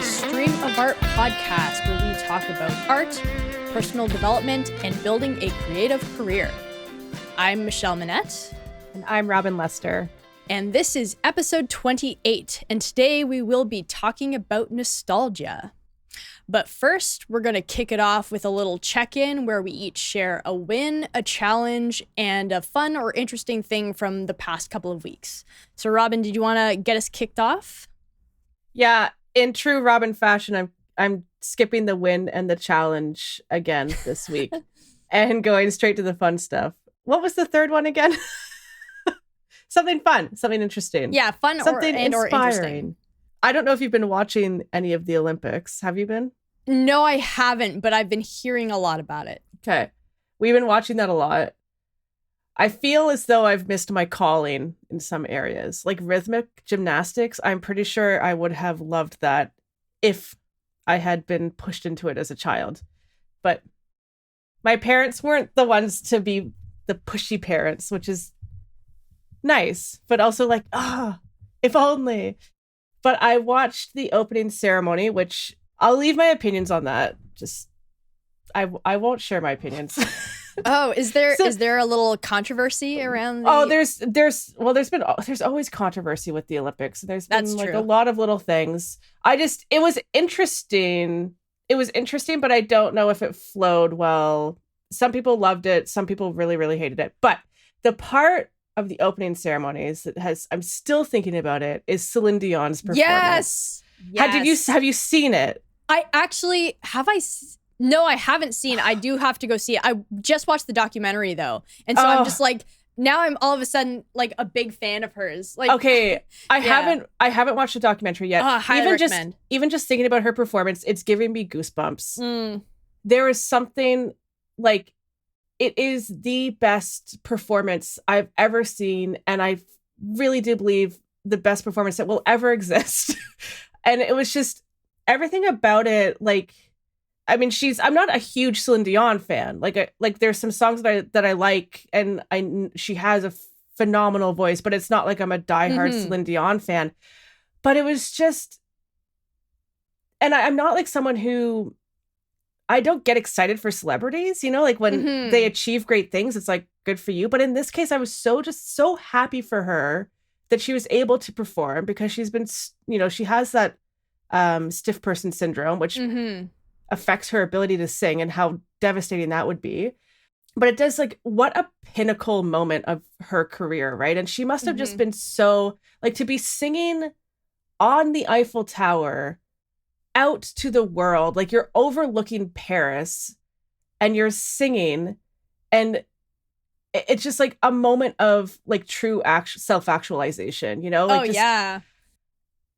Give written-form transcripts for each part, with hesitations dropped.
the Stream of Art podcast, where we talk about art, personal development, and building a creative career. I'm Michelle Manette. And I'm Robyn Lester. And this is episode 28, and today we will be talking about nostalgia. But first, we're going to kick it off with a little check-in where we each share a win, a challenge, and a fun or interesting thing from the past couple of weeks. So Robyn, did you want to get us kicked off? Yeah, in true Robyn fashion, I'm skipping the win and the challenge again this week and going straight to the fun stuff. What was the third one again? Something fun, something interesting. Yeah, fun something or interesting. I don't know if you've been watching any of the Olympics. Have you been? No, I haven't, but I've been hearing a lot about it. Okay. We've been watching that a lot. I feel as though I've missed my calling in some areas. Like rhythmic gymnastics, I'm pretty sure I would have loved that if I had been pushed into it as a child. But my parents weren't the ones to be the pushy parents, which is nice, but also like, if only. But I watched the opening ceremony, which I'll leave my opinions on that. Just, I won't share my opinions. Oh, is there a little controversy around? There's always controversy with the Olympics. There's been like true. a lot of little things. It was interesting. It was interesting, but I don't know if it flowed well. Some people loved it. Some people really, really hated it. But the part of the opening ceremonies I'm still thinking about it is Céline Dion's performance. Yes. Have you seen it? I actually No, I haven't seen. I do have to go see it. I just watched the documentary though, and so I'm just like, now I'm all of a sudden like a big fan of hers. Like, okay, I haven't watched the documentary yet. Highly recommend. Even just thinking about her performance, it's giving me goosebumps. There is something like, it is the best performance I've ever seen, and I really do believe the best performance that will ever exist. And it was just everything about it. Like, I mean, I'm not a huge Céline Dion fan. Like there's some songs that I like, and she has a phenomenal voice, but it's not like I'm a diehard Céline Dion fan. But it was just, and I'm not like someone who, I don't get excited for celebrities, like when they achieve great things, it's like, good for you. But in this case, I was so happy for her that she was able to perform, because she's been, she has that stiff person syndrome, which affects her ability to sing, and how devastating that would be. But it does, like, what a pinnacle moment of her career, right? And she must have just been so, like, to be singing on the Eiffel Tower out to the world, like you're overlooking Paris and you're singing, and it's just like a moment of like true self-actualization,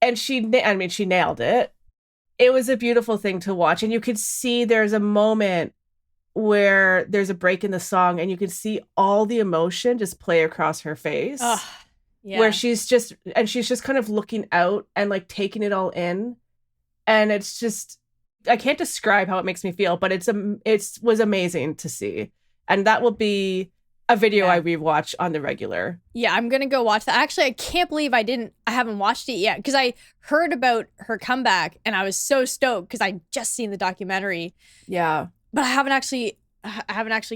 and she nailed it. It was a beautiful thing to watch, and you could see there's a moment where there's a break in the song, and you can see all the emotion just play across her face. Where she's just kind of looking out and like taking it all in. And it's just, I can't describe how it makes me feel, but it was amazing to see. And that will be a video I rewatch on the regular. Yeah, I'm going to go watch that. Actually, I can't believe I haven't watched it yet, because I heard about her comeback and I was so stoked because I just seen the documentary. Yeah. But I haven't actually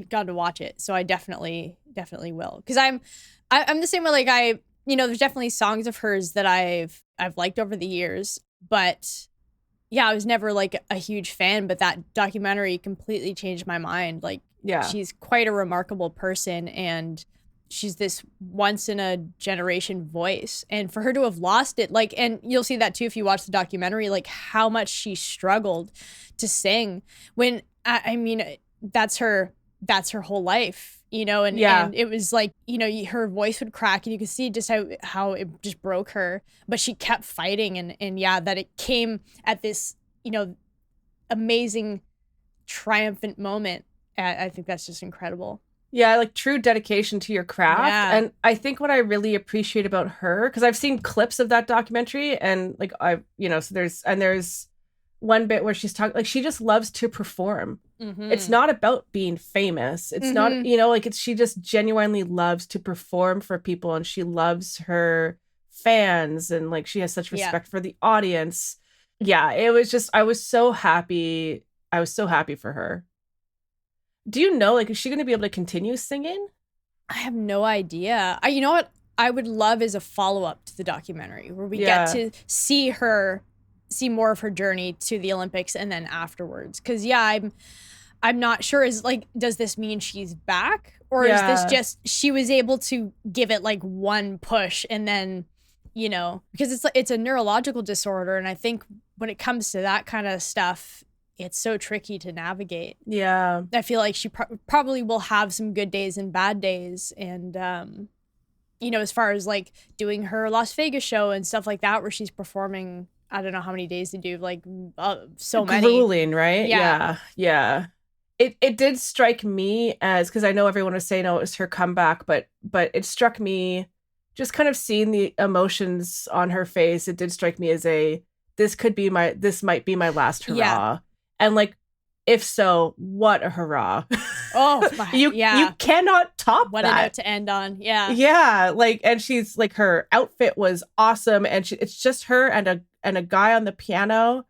gotten to watch it. So I definitely will. Because I'm the same way, like there's definitely songs of hers that I've liked over the years, but yeah, I was never like a huge fan, but that documentary completely changed my mind. Like, she's quite a remarkable person, and she's this once in a generation voice. And for her to have lost it, like, and you'll see that too if you watch the documentary, like how much she struggled to sing when, I mean, that's her whole life. And it was like, her voice would crack, and you could see just how it just broke her, but she kept fighting, and that it came at this, amazing, triumphant moment. I think that's just incredible. Yeah, like true dedication to your craft. Yeah. And I think what I really appreciate about her, because I've seen clips of that documentary, and like so there's one bit where she's talking, like, she just loves to perform. It's not about being famous. It's not, she just genuinely loves to perform for people, and she loves her fans, and like she has such respect for the audience. Yeah, it was just, I was so happy. I was so happy for her. Do you know, like, is she going to be able to continue singing? I have no idea. You know what I would love is a follow-up to the documentary where we get Yeah. to see more of her journey to the Olympics and then afterwards. Cause yeah, I'm not sure, is like, does this mean she's back? Or is this Yeah. just she was able to give it like one push and then, because it's a neurological disorder, and I think when it comes to that kind of stuff, it's so tricky to navigate. Yeah. I feel like she probably will have some good days and bad days. And, as far as like doing her Las Vegas show and stuff like that, where she's performing, I don't know how many days to do, like so many. Grueling, right? Yeah. Yeah. It did strike me as, because I know everyone was saying, oh, it was her comeback, but it struck me, just kind of seeing the emotions on her face, it did strike me as this might be my last hurrah. Yeah. And like, if so, what a hurrah. Oh, you cannot top what that. a note to end on. Yeah. Yeah, like, and she's like, her outfit was awesome, and it's just her and a guy on the piano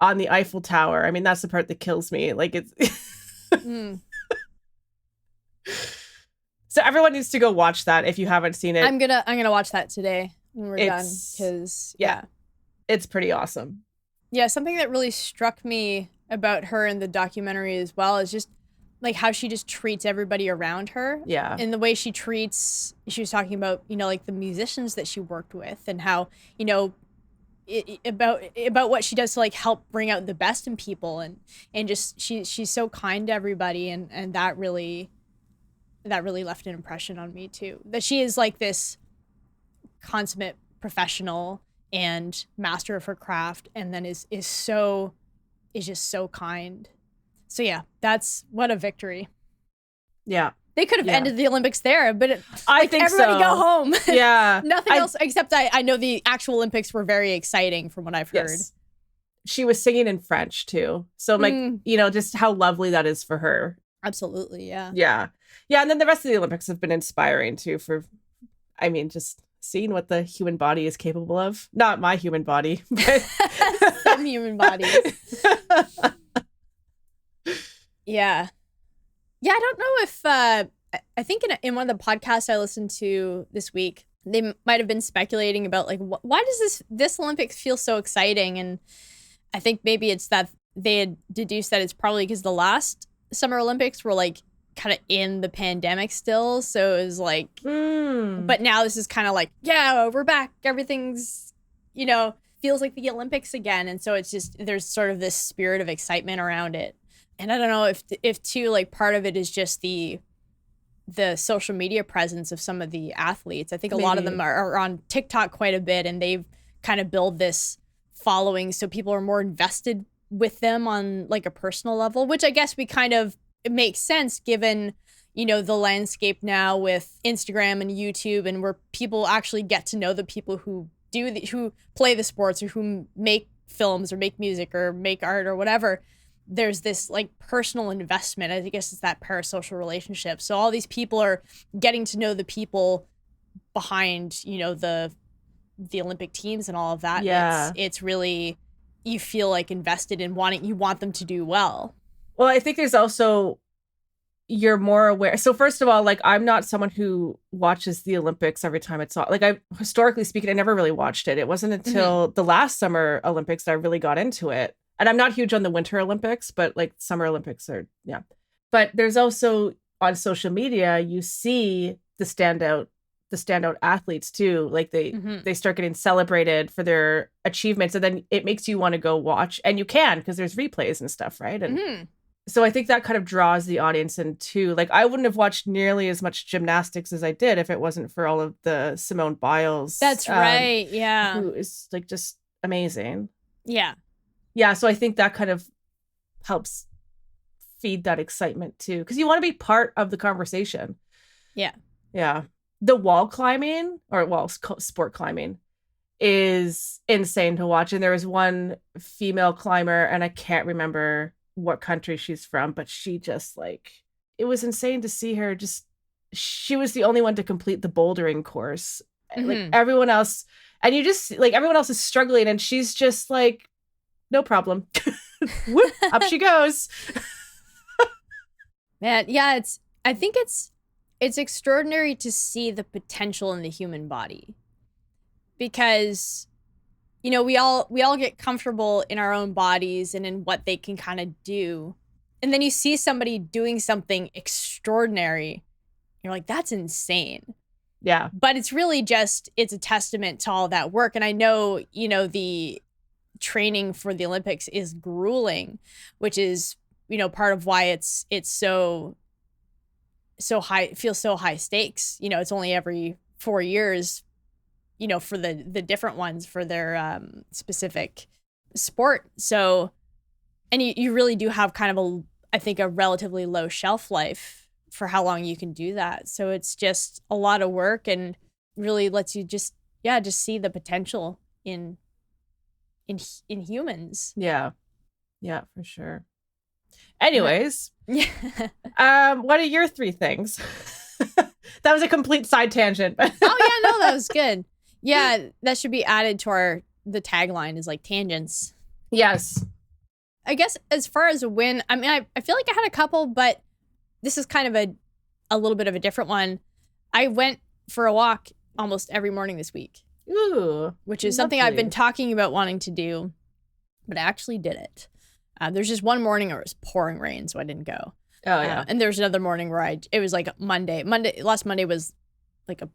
on the Eiffel Tower. I mean, that's the part that kills me. Like, it's So everyone needs to go watch that if you haven't seen it. I'm gonna watch that today when we're done, because it's pretty awesome. Yeah, something that really struck me about her in the documentary as well is just like how she just treats everybody around her. Yeah. And the way she was talking about, like the musicians that she worked with, and how, about what she does to like help bring out the best in people, and just she's so kind to everybody, and that really left an impression on me too. That she is like this consummate professional and master of her craft, and then is just so kind. So yeah, that's what a victory. Yeah. They could have ended the Olympics there, but I think everybody go home. Yeah. Nothing else, except I know the actual Olympics were very exciting from what I've heard. Yes. She was singing in French too. So I'm like, just how lovely that is for her. Absolutely, yeah. Yeah. Yeah, and then the rest of the Olympics have been inspiring too just seeing what the human body is capable of. Not my human body, but some human bodies. Yeah. Yeah, I don't know if I think in one of the podcasts I listened to this week, they might have been speculating about like why does this Olympics feel so exciting, and I think maybe it's that they had deduced that it's probably because the last Summer Olympics were like kind of in the pandemic still, so it was like but now this is kind of like, yeah, we're back, everything's feels like the Olympics again, and so it's just there's sort of this spirit of excitement around it. And I don't know if too, like, part of it is just the social media presence of some of the athletes. I think a lot of them are on TikTok quite a bit, and they've kind of built this following, so people are more invested with them on like a personal level, which I guess it makes sense given, the landscape now with Instagram and YouTube, and where people actually get to know the people who who play the sports, or who make films or make music or make art or whatever. There's this like personal investment. I guess it's that parasocial relationship. So all these people are getting to know the people behind, the Olympic teams and all of that. Yeah. It's really, you feel like invested in you want them to do well. Well, I think there's also, you're more aware. So first of all, like, I'm not someone who watches the Olympics every time it's on. Like, historically speaking, I never really watched it. It wasn't until the last Summer Olympics that I really got into it. And I'm not huge on the Winter Olympics, but like Summer Olympics are, yeah. But there's also on social media, you see the standout athletes too. Like they start getting celebrated for their achievements, and then it makes you want to go watch, and you can, because there's replays and stuff, right? And so I think that kind of draws the audience in too. Like, I wouldn't have watched nearly as much gymnastics as I did if it wasn't for all of the Simone Biles. That's right. Yeah. Who is like just amazing. Yeah. Yeah, so I think that kind of helps feed that excitement too, because you want to be part of the conversation. Yeah. Yeah. The wall climbing, or sport climbing, is insane to watch. And there was one female climber, and I can't remember what country she's from, but she just like, it was insane to see her. Just, she was the only one to complete the bouldering course. Like everyone else And you just like everyone else is struggling and she's just like, no problem. Whoop, up she goes. Man, yeah, I think it's extraordinary to see the potential in the human body. Because we all get comfortable in our own bodies and in what they can kind of do. And then you see somebody doing something extraordinary. You're like, that's insane. Yeah. But it's really just, it's a testament to all that work. And I know, the training for the Olympics is grueling, which is, part of why it's so high, it feels so high stakes. It's only every 4 years, for the different ones for their specific sport. So, and you really do have kind of I think a relatively low shelf life for how long you can do that. So it's just a lot of work and really lets you just see the potential in humans. Yeah. Yeah, for sure. Anyways, yeah. What are your 3 things? That was a complete side tangent. Oh yeah, no, that was good. Yeah, that should be added to the tagline is like tangents. Yes. I guess as far as a win, I mean, I feel like I had a couple, but this is kind of a little bit of a different one. I went for a walk almost every morning this week. Ooh, which is something I've been talking about wanting to do, but I actually did it. There's just one morning where it was pouring rain, so I didn't go. Oh, yeah. And there's another morning where it was like last Monday was like a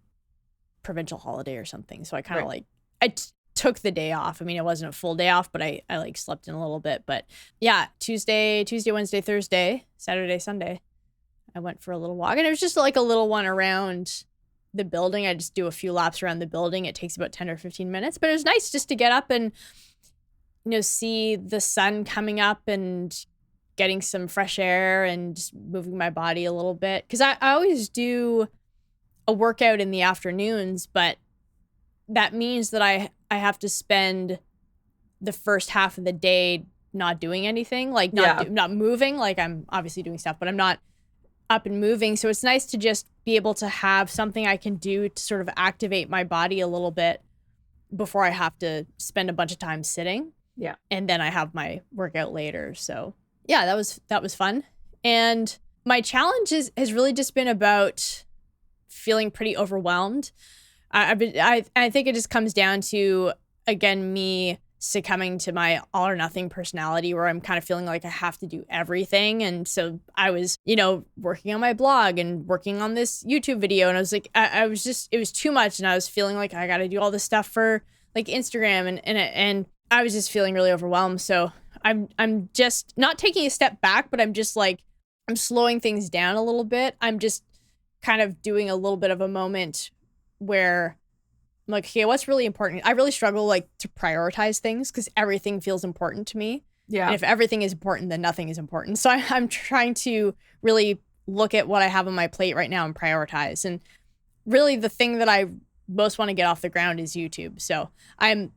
provincial holiday or something. So I kind of took the day off. I mean, it wasn't a full day off, but I like slept in a little bit. But yeah, Tuesday, Wednesday, Thursday, Saturday, Sunday, I went for a little walk. And it was just like a little one around the building. I just do a few laps around the building. It takes about 10 or 15 minutes, but it was nice just to get up and, see the sun coming up and getting some fresh air and just moving my body a little bit. Because I always do a workout in the afternoons, but that means that I have to spend the first half of the day not doing anything, like not moving. Like I'm obviously doing stuff, but I'm not up and moving. So it's nice to just be able to have something I can do to sort of activate my body a little bit before I have to spend a bunch of time sitting. Yeah. And then I have my workout later. So yeah, that was fun. And my challenge has really just been about feeling pretty overwhelmed. I think it just comes down to, again, me succumbing to my all or nothing personality where I'm kind of feeling like I have to do everything. And so I was, working on my blog and working on this YouTube video. And I was like, it was too much. And I was feeling like I got to do all this stuff for like Instagram and I was just feeling really overwhelmed. So I'm just not taking a step back, but I'm just like, I'm slowing things down a little bit. I'm just kind of doing a little bit of a moment where I'm like, okay, what's really important? I really struggle like to prioritize things because everything feels important to me. Yeah. And if everything is important, then nothing is important. So I'm trying to really look at what I have on my plate right now and prioritize. And really the thing that I most want to get off the ground is YouTube. So I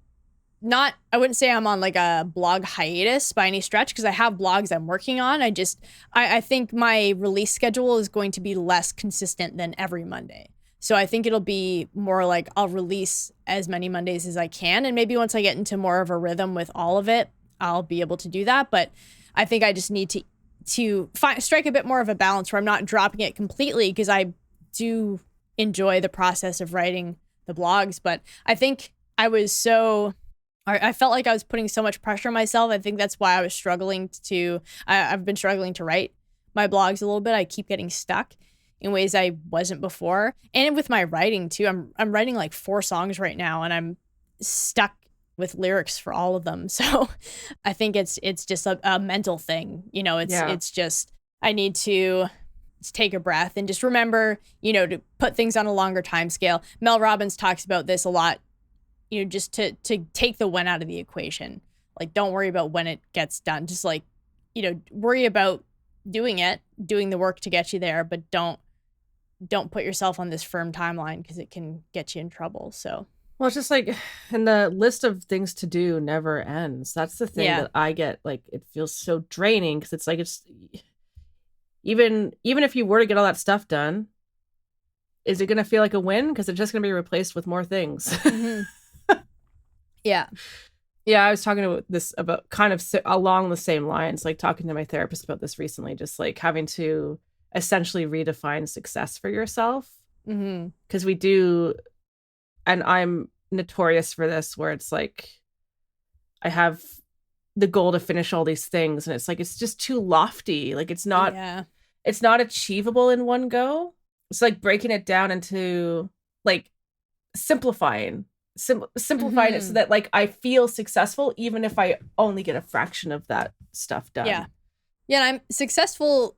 wouldn't say I'm on like a blog hiatus by any stretch because I have blogs I'm working on. I think my release schedule is going to be less consistent than every Monday. So I think it'll be more like I'll release as many Mondays as I can. And maybe once I get into more of a rhythm with all of it, I'll be able to do that. But I think I just need to strike a bit more of a balance where I'm not dropping it completely because I do enjoy the process of writing the blogs. But I think I felt like I was putting so much pressure on myself. I think that's why I was I've been struggling to write my blogs a little bit. I keep getting stuck in ways I wasn't before. And with my writing too, I'm writing like 4 songs right now and I'm stuck with lyrics for all of them. So I think it's just a mental thing. It's just, I need to take a breath and just remember, to put things on a longer time scale. Mel Robbins talks about this a lot. Just to take the when out of the equation. Like, don't worry about when it gets done. Just like, worry about doing the work to get you there, but don't put yourself on this firm timeline because it can get you in trouble. So, well, it's just like, and the list of things to do never ends. That's the thing that I get. Like, it feels so draining because it's like, even if you were to get all that stuff done, is it going to feel like a win? Because it's just going to be replaced with more things. Mm-hmm. Yeah. Yeah, I was talking about this about kind of along the same lines, like talking to my therapist about this recently, just like having to essentially redefine success for yourself. Mm-hmm. Because we do, and I'm notorious for this, where it's like I have the goal to finish all these things, and it's like it's just too lofty. Like Yeah. it's not achievable in one go. It's like breaking it down into like simplifying simplifying it so Mm-hmm. that like I feel successful even if I only get a fraction of that stuff done. Yeah. Yeah, and I'm successful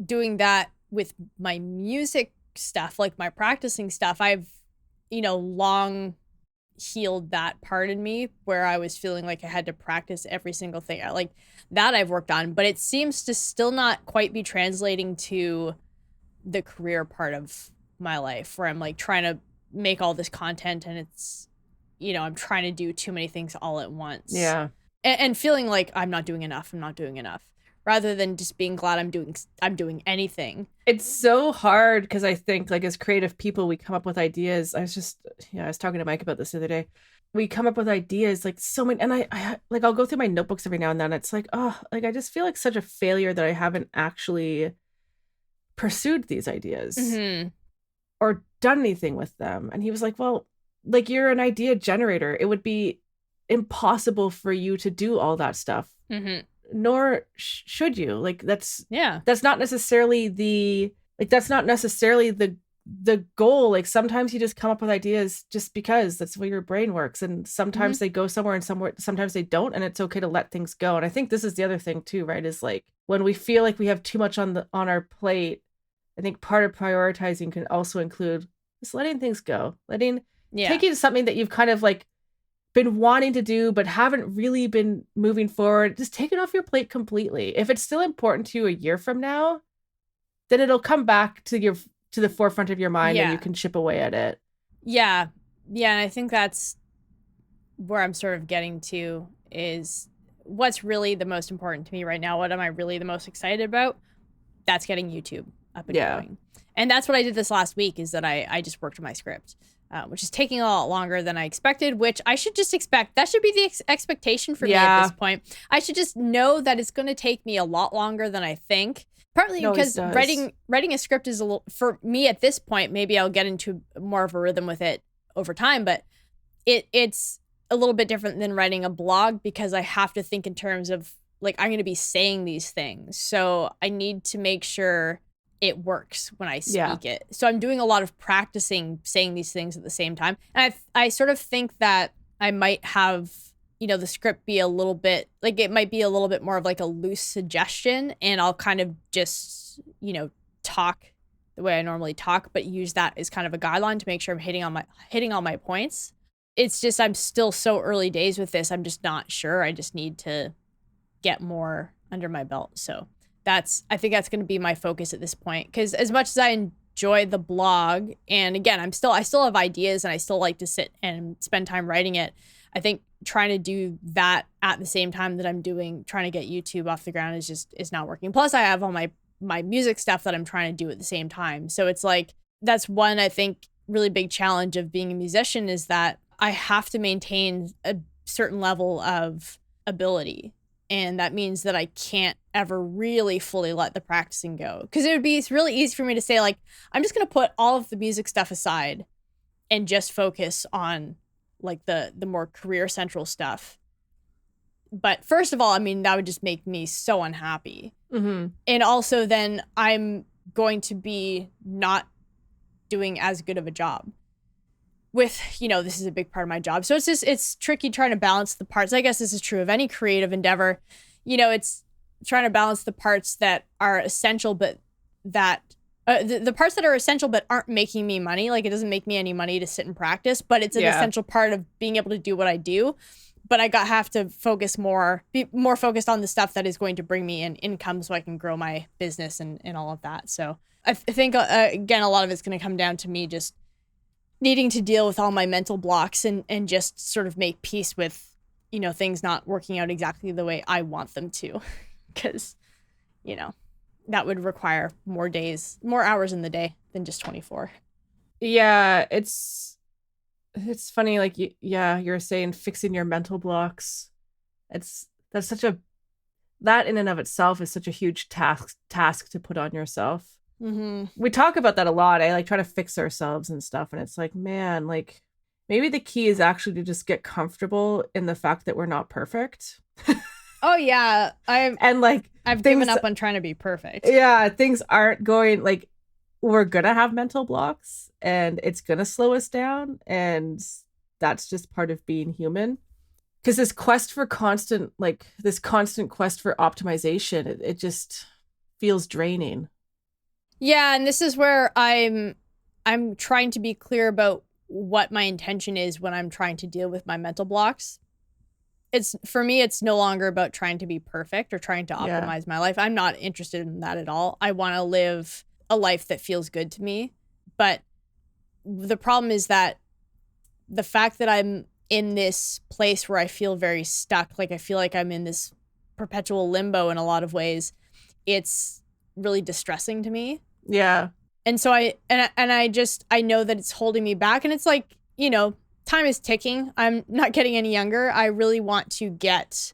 doing that with my music stuff, like my practicing stuff. I've, long healed that part in me where I was feeling like I had to practice every single thing. Like that I've worked on, but it seems to still not quite be translating to the career part of my life where I'm like trying to make all this content and it's, I'm trying to do too many things all at once. Yeah. And feeling like I'm not doing enough, rather than just being glad I'm doing anything. It's so hard because I think like as creative people we come up with ideas. I was talking to Mike about this the other day. We come up with ideas like so many, and I like I'll go through my notebooks every now and then. It's like, oh, like I just feel like such a failure that I haven't actually pursued these ideas Mm-hmm. or done anything with them. And he was like, well, like you're an idea generator. It would be impossible for you to do all that stuff. Mm-hmm. Nor should you. Like that's Yeah. not necessarily the goal. Like sometimes you just come up with ideas just because that's the way your brain works, and sometimes they go somewhere and sometimes they don't, and it's okay to let things go. And I think this is the other thing too, right, is like when we feel like we have too much on our plate, I think part of prioritizing can also include just letting things go, taking something that you've kind of like been wanting to do but haven't really been moving forward, just take it off your plate completely. If it's still important to you a year from now, then it'll come back to the forefront of your mind, and you can chip away at it. Yeah. And I think that's where I'm sort of getting to is what's really the most important to me right now. What am I really the most excited about? That's getting YouTube up and going. And that's what I did this last week, is that I just worked on my script, which is taking a lot longer than I expected, which I should just expect. That should be the expectation for me at this point. I should just know that it's going to take me a lot longer than I think. Partly because writing a script is a little, for me at this point, maybe I'll get into more of a rhythm with it over time, but it's a little bit different than writing a blog because I have to think in terms of like, I'm going to be saying these things. So I need to make sure it works when I speak it. So I'm doing a lot of practicing saying these things at the same time. And I sort of think that I might have, the script be a little bit, like it might be a little bit more of like a loose suggestion, and I'll kind of just, talk the way I normally talk, but use that as kind of a guideline to make sure I'm hitting all my points. It's just, I'm still so early days with this. I'm just not sure. I just need to get more under my belt. So I think that's going to be my focus at this point. Because as much as I enjoy the blog, and again, I still have ideas and I still like to sit and spend time writing it, I think trying to do that at the same time that I'm trying to get YouTube off the ground is not working. Plus I have all my music stuff that I'm trying to do at the same time. So it's like, that's one, I think, really big challenge of being a musician, is that I have to maintain a certain level of ability. And that means that I can't ever really fully let the practicing go. Because it's really easy for me to say, like, I'm just going to put all of the music stuff aside and just focus on, like, the more career central stuff. But first of all, I mean, that would just make me so unhappy. Mm-hmm. And also then I'm going to be not doing as good of a job with, this is a big part of my job. So it's tricky trying to balance the parts. I guess this is true of any creative endeavor. It's trying to balance the parts that are essential, but that the parts that are essential but aren't making me money. Like, it doesn't make me any money to sit and practice, but it's an essential part of being able to do what I do. But I have to be more focused on the stuff that is going to bring me in income so I can grow my business and all of that. So I think, again, a lot of it's going to come down to me just needing to deal with all my mental blocks and just sort of make peace with, things not working out exactly the way I want them to. Because, that would require more hours in the day than just 24. Yeah, It's funny, like, yeah, you're saying fixing your mental blocks. That's such a, that in and of itself is such a huge task to put on yourself. Mm-hmm. We talk about that a lot. I like try to fix ourselves and stuff. And it's like, man, like maybe the key is actually to just get comfortable in the fact that we're not perfect. Oh yeah. I've given up on trying to be perfect. Yeah, things aren't going like, we're gonna have mental blocks and it's gonna slow us down, and that's just part of being human. Because this constant quest for optimization, it just feels draining. Yeah, and this is where I'm trying to be clear about what my intention is when I'm trying to deal with my mental blocks. It's, for me, it's no longer about trying to be perfect or trying to optimize my life. I'm not interested in that at all. I want to live a life that feels good to me. But the problem is that the fact that I'm in this place where I feel very stuck, like I feel like I'm in this perpetual limbo in a lot of ways, it's really distressing to me. Yeah. And so I know that it's holding me back, and it's like, you know, time is ticking. I'm not getting any younger. I really want to get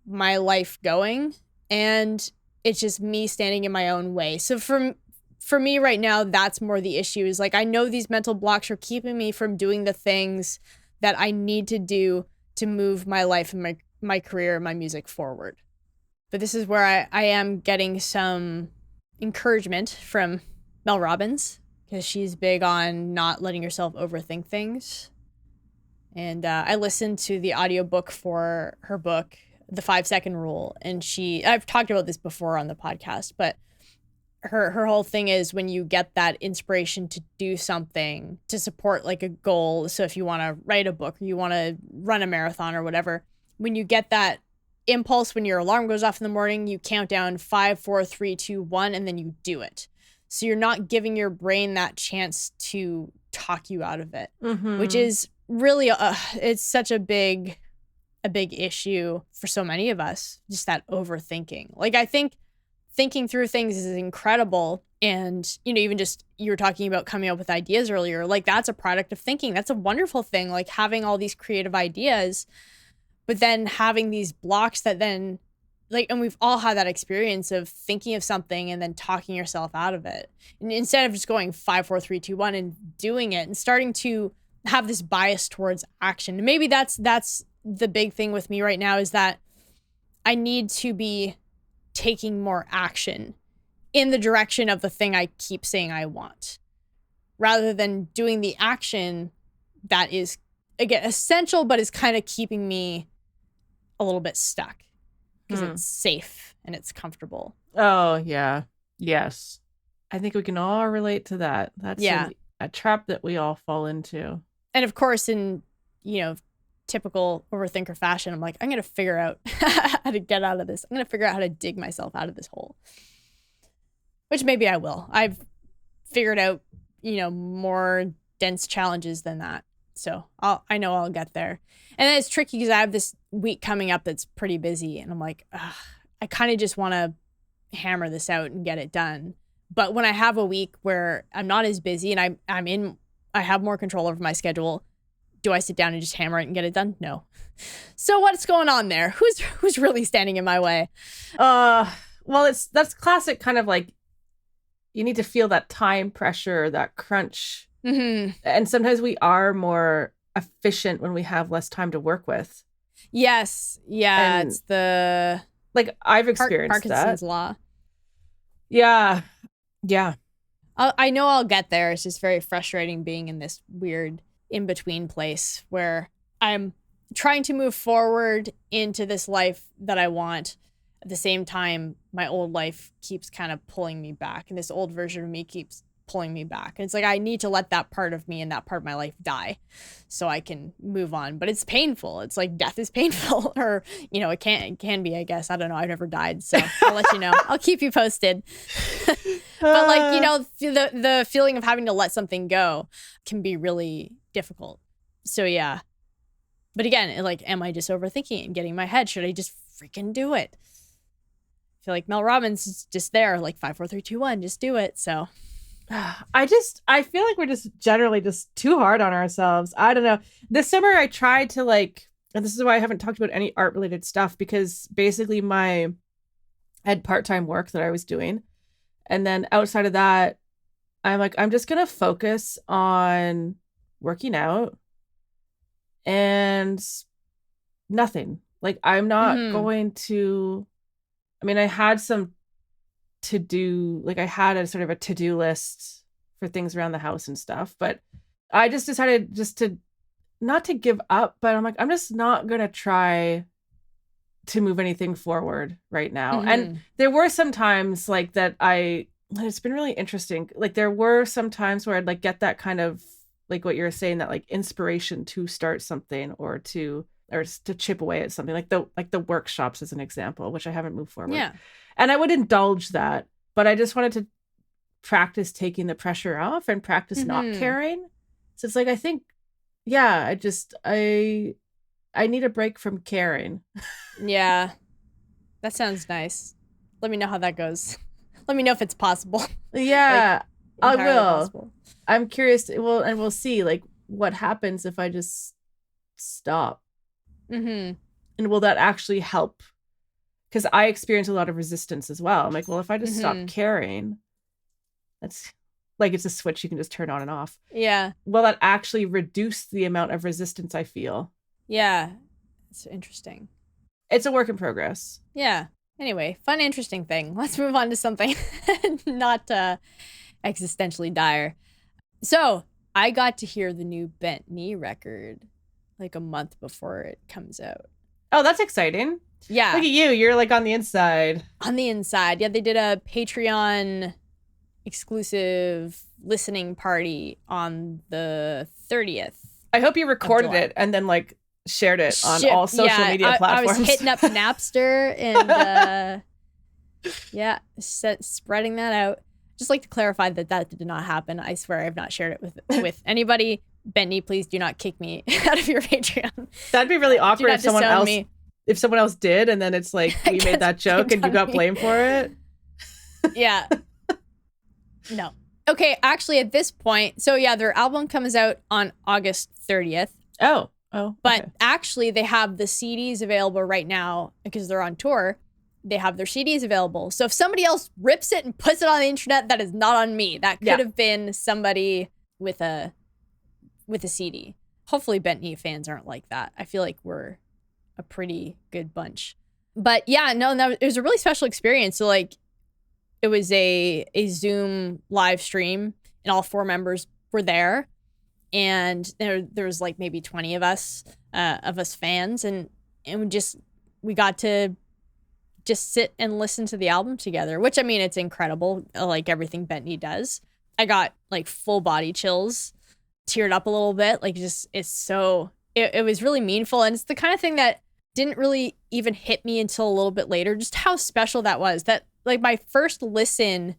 my life going, and it's just me standing in my own way. So for me right now, that's more the issue, is like, I know these mental blocks are keeping me from doing the things that I need to do to move my life and my career and my music forward. But this is where I am getting some encouragement from Mel Robbins, because she's big on not letting yourself overthink things. And I listened to the audiobook for her book, The 5-Second Rule. And I've talked about this before on the podcast, but her whole thing is, when you get that inspiration to do something to support like a goal. So if you want to write a book or you want to run a marathon or whatever, when you get that impulse, when your alarm goes off in the morning, you count down 5, 4, 3, 2, 1, and then you do it. So you're not giving your brain that chance to talk you out of it, which is really, it's such a big issue for so many of us, just that overthinking. Like, I think thinking through things is incredible. And, you know, even just, you were talking about coming up with ideas earlier, like that's a product of thinking. That's a wonderful thing, like having all these creative ideas, but then having these blocks that then, like, and we've all had that experience of thinking of something and then talking yourself out of it. And instead of just going 5, 4, 3, 2, 1 and doing it and starting to have this bias towards action. And maybe that's the big thing with me right now, is that I need to be taking more action in the direction of the thing I keep saying I want, rather than doing the action that is, again, essential, but is kind of keeping me a little bit stuck because it's safe and it's comfortable. Oh, yeah. Yes. I think we can all relate to that. That's a trap that we all fall into. And of course, in, you know, typical overthinker fashion, I'm like, I'm going to figure out how to get out of this. I'm going to figure out how to dig myself out of this hole, which maybe I will. I've figured out, you know, more dense challenges than that. So I know I'll get there. And then it's tricky because I have this week coming up that's pretty busy, and I'm like, I kind of just want to hammer this out and get it done. But when I have a week where I'm not as busy and I have more control over my schedule, do I sit down and just hammer it and get it done? No. So what's going on there? Who's really standing in my way? Well, that's classic kind of like, you need to feel that time pressure, that crunch. Mm-hmm. And sometimes we are more efficient when we have less time to work with. Yes. Yeah. And it's the, like, I've experienced Parkinson's that. law. Yeah. Yeah. I know I'll get there. It's just very frustrating being in this weird in-between place where I'm trying to move forward into this life that I want. At the same time, my old life keeps kind of pulling me back, and this old version of me keeps pulling me back. And it's like, I need to let that part of me and that part of my life die so I can move on. But it's painful. It's like death is painful, or, you know, it can be, I guess. I don't know. I've never died, so I'll let you know. I'll keep you posted. But like, you know, the feeling of having to let something go can be really difficult. So yeah. But again, like, am I just overthinking it and getting in my head? Should I just freaking do it? I feel like Mel Robbins is just there, like 5, 4, 3, 2, 1, just do it. So I feel like we're just generally just too hard on ourselves. I don't know. This summer I tried to like, and this is why I haven't talked about any art related stuff, because basically I had part-time work that I was doing. And then outside of that, I'm like, I'm just going to focus on working out and nothing. Like, I'm not going to, I mean, I had some to do, like I had a sort of a to-do list for things around the house and stuff, but I just decided just to not to give up, but I'm like, I'm just not going to try to move anything forward right now. And there were some times like that it's been really interesting. Like there were some times where I'd like get that kind of like what you're saying, that like inspiration to start something or to chip away at something, like the workshops as an example, which I haven't moved forward. Yeah. And I would indulge that, but I just wanted to practice taking the pressure off and practice not caring. So it's like, I think, yeah, I need a break from caring. Yeah. That sounds nice. Let me know how that goes. Let me know if it's possible. Yeah, like, I will. possible. I'm curious. We'll see like what happens if I just stop. And will that actually help? Because I experience a lot of resistance as well. I'm like, well, if I just stop caring, that's like, it's a switch you can just turn on and off. Yeah. Will that actually reduce the amount of resistance I feel? Yeah. It's interesting. It's a work in progress. Yeah. Anyway, fun, interesting thing. Let's move on to something not existentially dire. So I got to hear the new Bent Knee record like a month before it comes out. Oh, that's exciting. Yeah. Look at you. You're like on the inside. On the inside. Yeah, they did a Patreon exclusive listening party on the 30th. I hope you recorded it and then like shared it on all social media platforms. I was hitting up Napster and spreading that out. Just like to clarify that did not happen. I swear I've not shared it with anybody. Benny, please do not kick me out of your Patreon. That'd be really awkward if someone else did, and then it's like we made that joke and you got blamed for it. Yeah. No. Okay, actually at this point, so yeah, their album comes out on August 30th. Oh. But actually they have the CDs available right now because they're on tour. They have their CDs available. So if somebody else rips it and puts it on the internet, that is not on me. That could have been somebody with a CD. Hopefully Bentley fans aren't like that. I feel like we're a pretty good bunch. But yeah, no, it was a really special experience. So like it was a Zoom live stream and all 4 members were there. And there was like maybe 20 of us fans, and we got to just sit and listen to the album together, which I mean, it's incredible, like everything Bentley does. I got like full body chills, teared up a little bit, like just it was really meaningful, and it's the kind of thing that didn't really even hit me until a little bit later, just how special that was. That like my first listen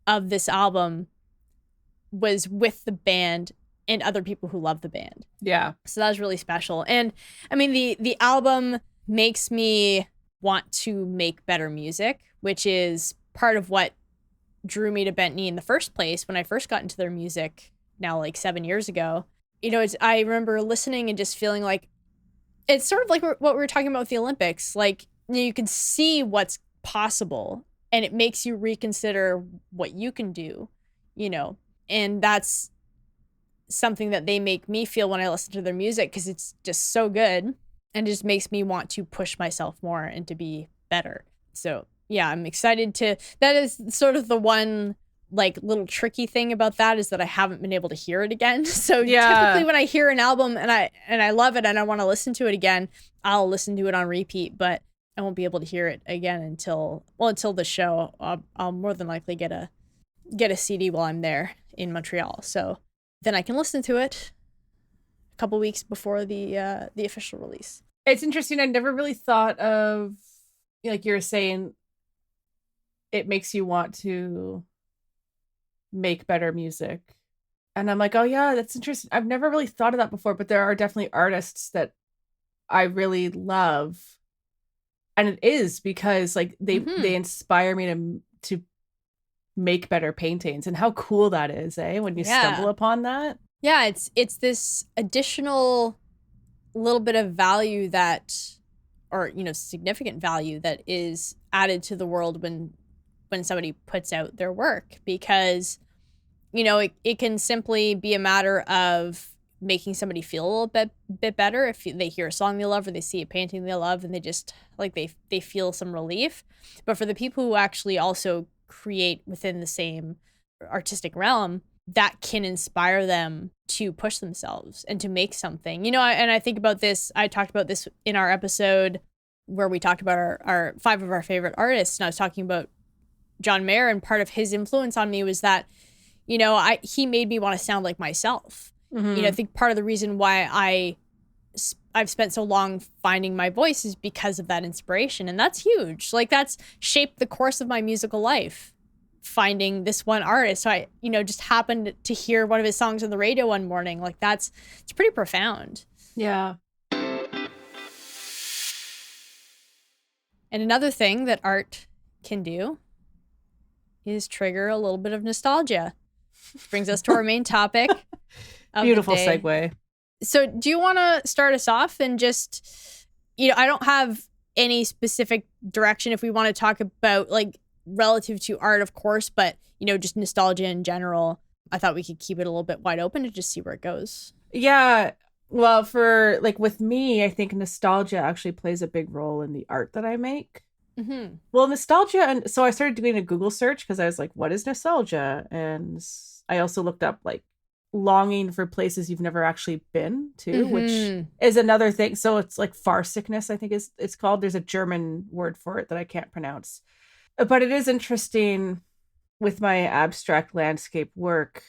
of this album was with the band and other people who love the band. Yeah. So that was really special. And I mean, the album makes me want to make better music, which is part of what drew me to Bentley in the first place when I first got into their music now like 7 years ago. You know, I remember listening and just feeling like it's sort of like what we were talking about with the Olympics. Like, you can see what's possible and it makes you reconsider what you can do, you know, and that's something that they make me feel when I listen to their music, because it's just so good and just makes me want to push myself more and to be better. So yeah, I'm excited that is sort of the one like little tricky thing about that, is that I haven't been able to hear it again. So typically when I hear an album and I love it and I want to listen to it again, I'll listen to it on repeat, but I won't be able to hear it again until the show. I'll more than likely get a CD while I'm there in Montreal. So then I can listen to it a couple weeks before the official release. It's interesting. I never really thought of, like you were saying, it makes you want to make better music. And I'm like, oh yeah, that's interesting. I've never really thought of that before, but there are definitely artists that I really love. And it is because like they inspire me to make better paintings, and how cool that is, when you stumble upon that. Yeah, it's this additional little bit of value that, or significant value that is added to the world when somebody puts out their work, because it can simply be a matter of making somebody feel a little bit better if they hear a song they love, or they see a painting they love, and they just they feel some relief. But for the people who actually also create within the same artistic realm, that can inspire them to push themselves and to make something. And I think about this, I talked about this in our episode where we talked about our 5 of our favorite artists, and I was talking about John Mayer, and part of his influence on me was that he made me want to sound like myself. Mm-hmm. I think part of the reason why I've spent so long finding my voice is because of that inspiration. And that's huge. That's shaped the course of my musical life, finding this one artist. So I, just happened to hear one of his songs on the radio one morning. It's pretty profound. Yeah. And another thing that art can do is trigger a little bit of nostalgia. Which brings us to our main topic. Beautiful segue. So do you want to start us off and just, I don't have any specific direction if we want to talk about relative to art, of course, but, just nostalgia in general. I thought we could keep it a little bit wide open to just see where it goes. Yeah. Well, for with me, I think nostalgia actually plays a big role in the art that I make. Mm-hmm. Well, nostalgia. And so I started doing a Google search because I was like, what is nostalgia? And I also looked up longing for places you've never actually been to, mm-hmm. which is another thing. So it's far sickness, I think it's called. There's a German word for it that I can't pronounce. But it is interesting with my abstract landscape work.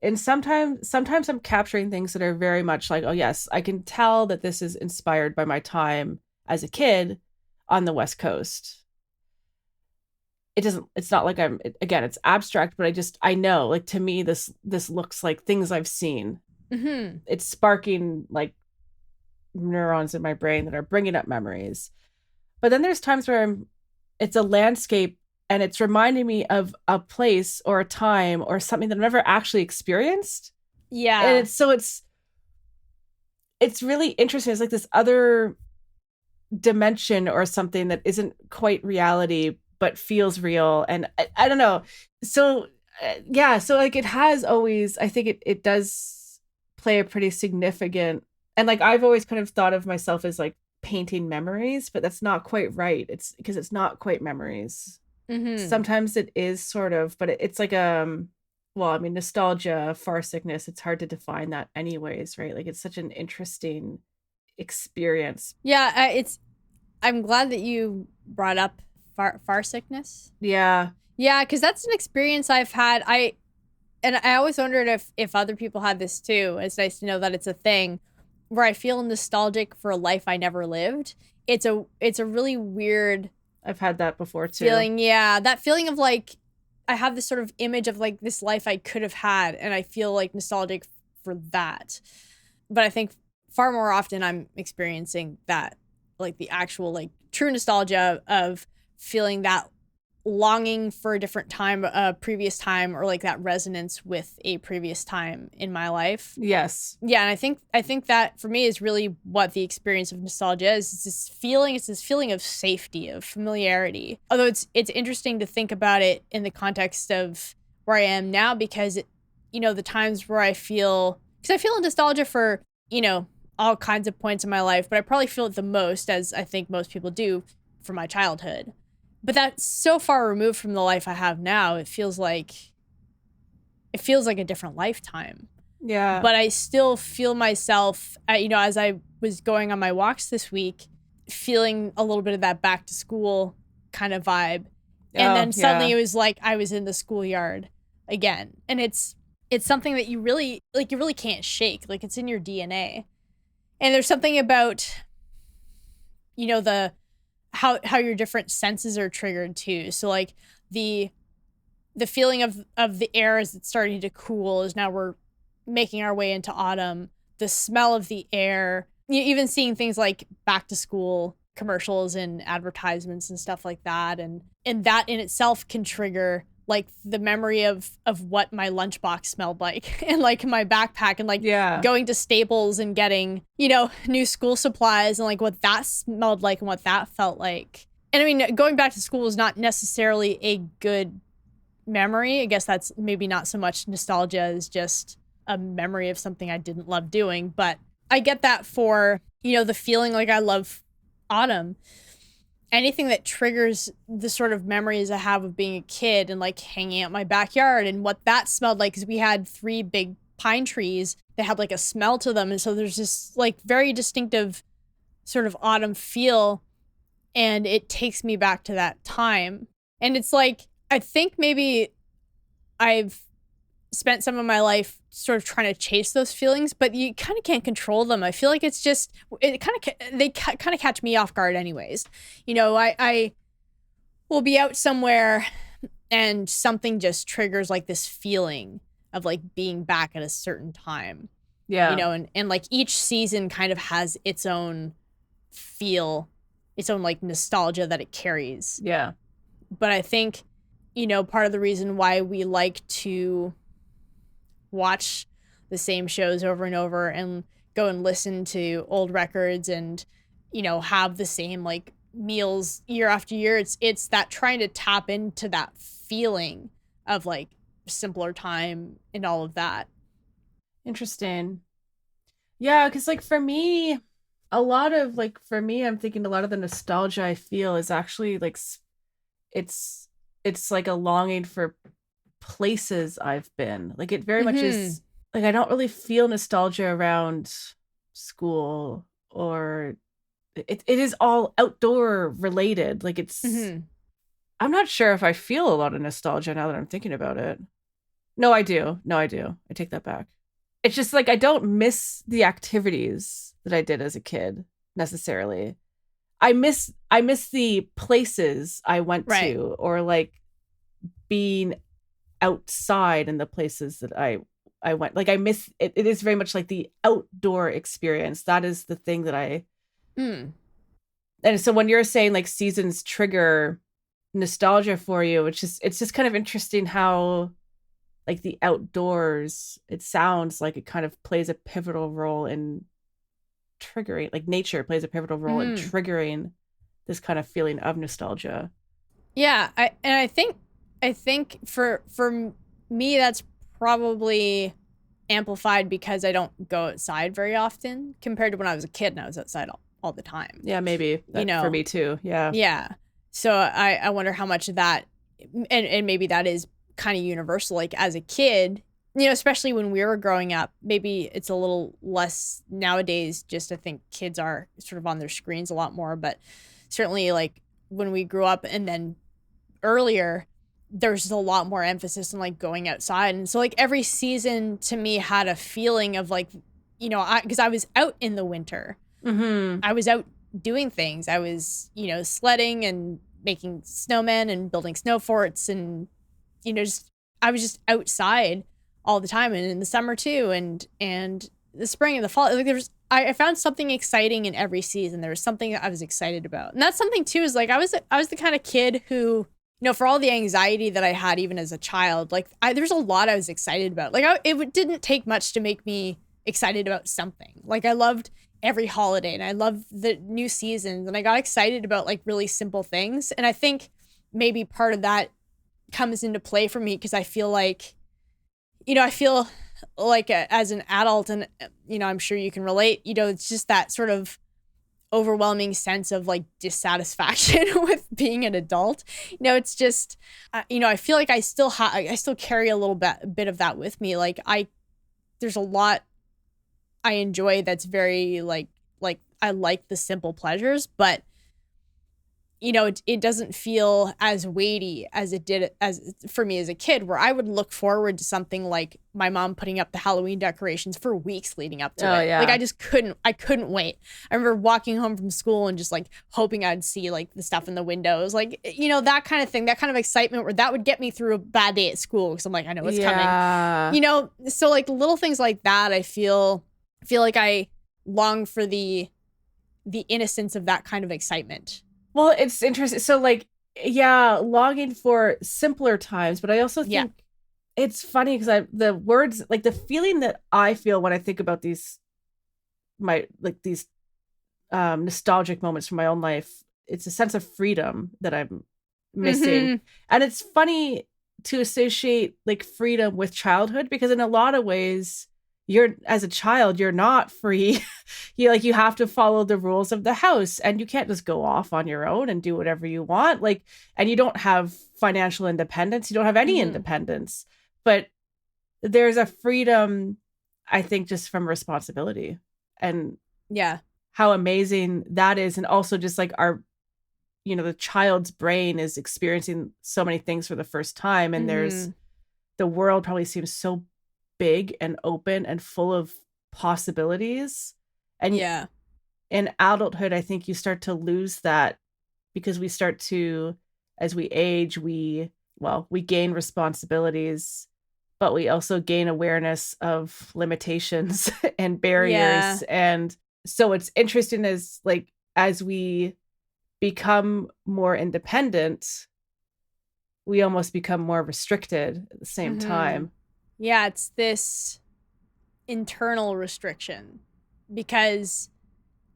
And sometimes I'm capturing things that are very much oh yes, I can tell that this is inspired by my time as a kid on the West Coast. It's not again, it's abstract, but I know, to me, this looks like things I've seen. Mm-hmm. It's sparking neurons in my brain that are bringing up memories. But then there's times where it's a landscape and it's reminding me of a place or a time or something that I've never actually experienced. Yeah. And it's really interesting. It's this other dimension or something that isn't quite reality, but feels real. And I don't know. So yeah, so it has always, I think it does play a pretty significant, and I've always kind of thought of myself as painting memories, but that's not quite right. It's because it's not quite memories. Mm-hmm. Sometimes it is sort of, but it's nostalgia, far sickness, it's hard to define that anyways, right? It's such an interesting experience. Yeah, I'm glad that you brought up far sickness. Yeah, because that's an experience I've had. I always wondered if other people had this too. It's nice to know that it's a thing where I feel nostalgic for a life I never lived. It's a really weird, I've had that before too. Feeling. Yeah, that feeling of I have this sort of image of this life I could have had, and I feel nostalgic for that. But I think far more often I'm experiencing that, the actual true nostalgia of feeling that longing for a different time, a previous time, or that resonance with a previous time in my life. Yes. Yeah, and I think that for me is really what the experience of nostalgia is. It's this feeling of safety, of familiarity. Although it's interesting to think about it in the context of where I am now, because the times where I feel nostalgia for, all kinds of points in my life, but I probably feel it the most, as I think most people do, for my childhood. But that's so far removed from the life I have now. It feels like a different lifetime. Yeah. But I still feel myself, as I was going on my walks this week, feeling a little bit of that back to school kind of vibe. And then suddenly it was I was in the schoolyard again. And it's something that you really can't shake. It's in your DNA. And there's something about, how your different senses are triggered too. So the feeling of the air as it's starting to cool, as now we're making our way into autumn, the smell of the air, even seeing things like back to school commercials and advertisements and stuff like that. And that in itself can trigger like the memory of what my lunchbox smelled like and like my backpack and like going to Staples and getting, you know, new school supplies and like what that smelled like and what that felt like. And I mean, going back to school is not necessarily a good memory. I guess that's maybe not so much nostalgia as just a memory of something I didn't love doing. But I get that for, you know, the feeling like I love autumn. Anything that triggers the sort of memories I have of being a kid and like hanging out in my backyard and what that smelled like, because we had 3 big pine trees that had like a smell to them. And so there's this like very distinctive sort of autumn feel. And it takes me back to that time. And it's like, I think maybe I've spent some of my life sort of trying to chase those feelings, but you kind of can't control them. I feel like it's just, they kind of catch me off guard anyways. You know, I will be out somewhere and something just triggers like this feeling of like being back at a certain time. Yeah. You know, and like each season kind of has its own feel, its own like nostalgia that it carries. Yeah. But I think, you know, part of the reason why we like to watch the same shows over and over and go and listen to old records and, you know, have the same like meals year after year, it's that trying to tap into that feeling of like simpler time and all of that. Interesting. Yeah, because like for me, I'm thinking a lot of the nostalgia I feel is actually like it's like a longing for places I've been. Like it very much is like I don't really feel nostalgia around school, or it is all outdoor related. Like it's I'm not sure if I feel a lot of nostalgia now that I'm thinking about it. No, I do. I take that back. It's just like I don't miss the activities that I did as a kid necessarily. I miss the places I went to, or like being outside in the places that I went. Like I miss it. It is very much like the outdoor experience. That is the thing that I and so when you're saying like seasons trigger nostalgia for you, it's just kind of interesting how like the outdoors, it sounds like it kind of plays a pivotal role in triggering, like nature plays a pivotal role in triggering this kind of feeling of nostalgia. Yeah, I think for me that's probably amplified because I don't go outside very often compared to when I was a kid and I was outside all the time. Yeah, maybe that, you know, for me too. Yeah. Yeah. So I wonder how much of that, and maybe that is kind of universal. Like as a kid, you know, especially when we were growing up, maybe it's a little less nowadays. Just I think kids are sort of on their screens a lot more, but certainly like when we grew up and then earlier, there's a lot more emphasis on like going outside. And so like every season to me had a feeling of like, you know, because I was out in the winter. I was out doing things. I was, you know, sledding and making snowmen and building snow forts and, you know, I was just outside all the time, and in the summer too, and the spring and the fall. Like I found something exciting in every season. There was something that I was excited about, and that's something too. Is like I was the kind of kid who, you know, for all the anxiety that I had even as a child, like there's a lot I was excited about. Like it didn't take much to make me excited about something. Like I loved every holiday and I loved the new seasons, and I got excited about like really simple things. And I think maybe part of that comes into play for me because I feel like, you know, as an adult, and, you know, I'm sure you can relate, you know, it's just that sort of overwhelming sense of like dissatisfaction with being an adult. You know, it's just, you know, I feel like I still carry a little bit of that with me. Like there's a lot I enjoy that's very like I like the simple pleasures, but you know, it doesn't feel as weighty as it did as for me as a kid, where I would look forward to something like my mom putting up the Halloween decorations for weeks leading up to it. Yeah. Like I couldn't wait. I remember walking home from school and just like hoping I'd see like the stuff in the windows, like, you know, that kind of thing, that kind of excitement where that would get me through a bad day at school because I'm like, I know it's coming. You know, so like little things like that, I feel like I long for the innocence of that kind of excitement. Well, it's interesting. So like yeah, longing for simpler times, but I also think Yeah. it's funny because the words, like the feeling that I feel when I think about these nostalgic moments from my own life, it's a sense of freedom that I'm missing. Mhm. And it's funny to associate like freedom with childhood, because in a lot of ways, you're, as a child, you're not free. You have to follow the rules of the house, and you can't just go off on your own and do whatever you want. Like, and you don't have financial independence, you don't have any Mhm. independence. But there's a freedom, I think, just from responsibility, and Yeah. how amazing that is. And also just like the child's brain is experiencing so many things for the first time, and Mhm. the world probably seems so big and open and full of possibilities. And Yeah. in adulthood, I think you start to lose that, because we start to, as we age, we gain responsibilities, but we also gain awareness of limitations and Yeah. barriers. And so it's interesting, as we become more independent, we almost become more restricted at the same Mhm. time. Yeah, it's this internal restriction, because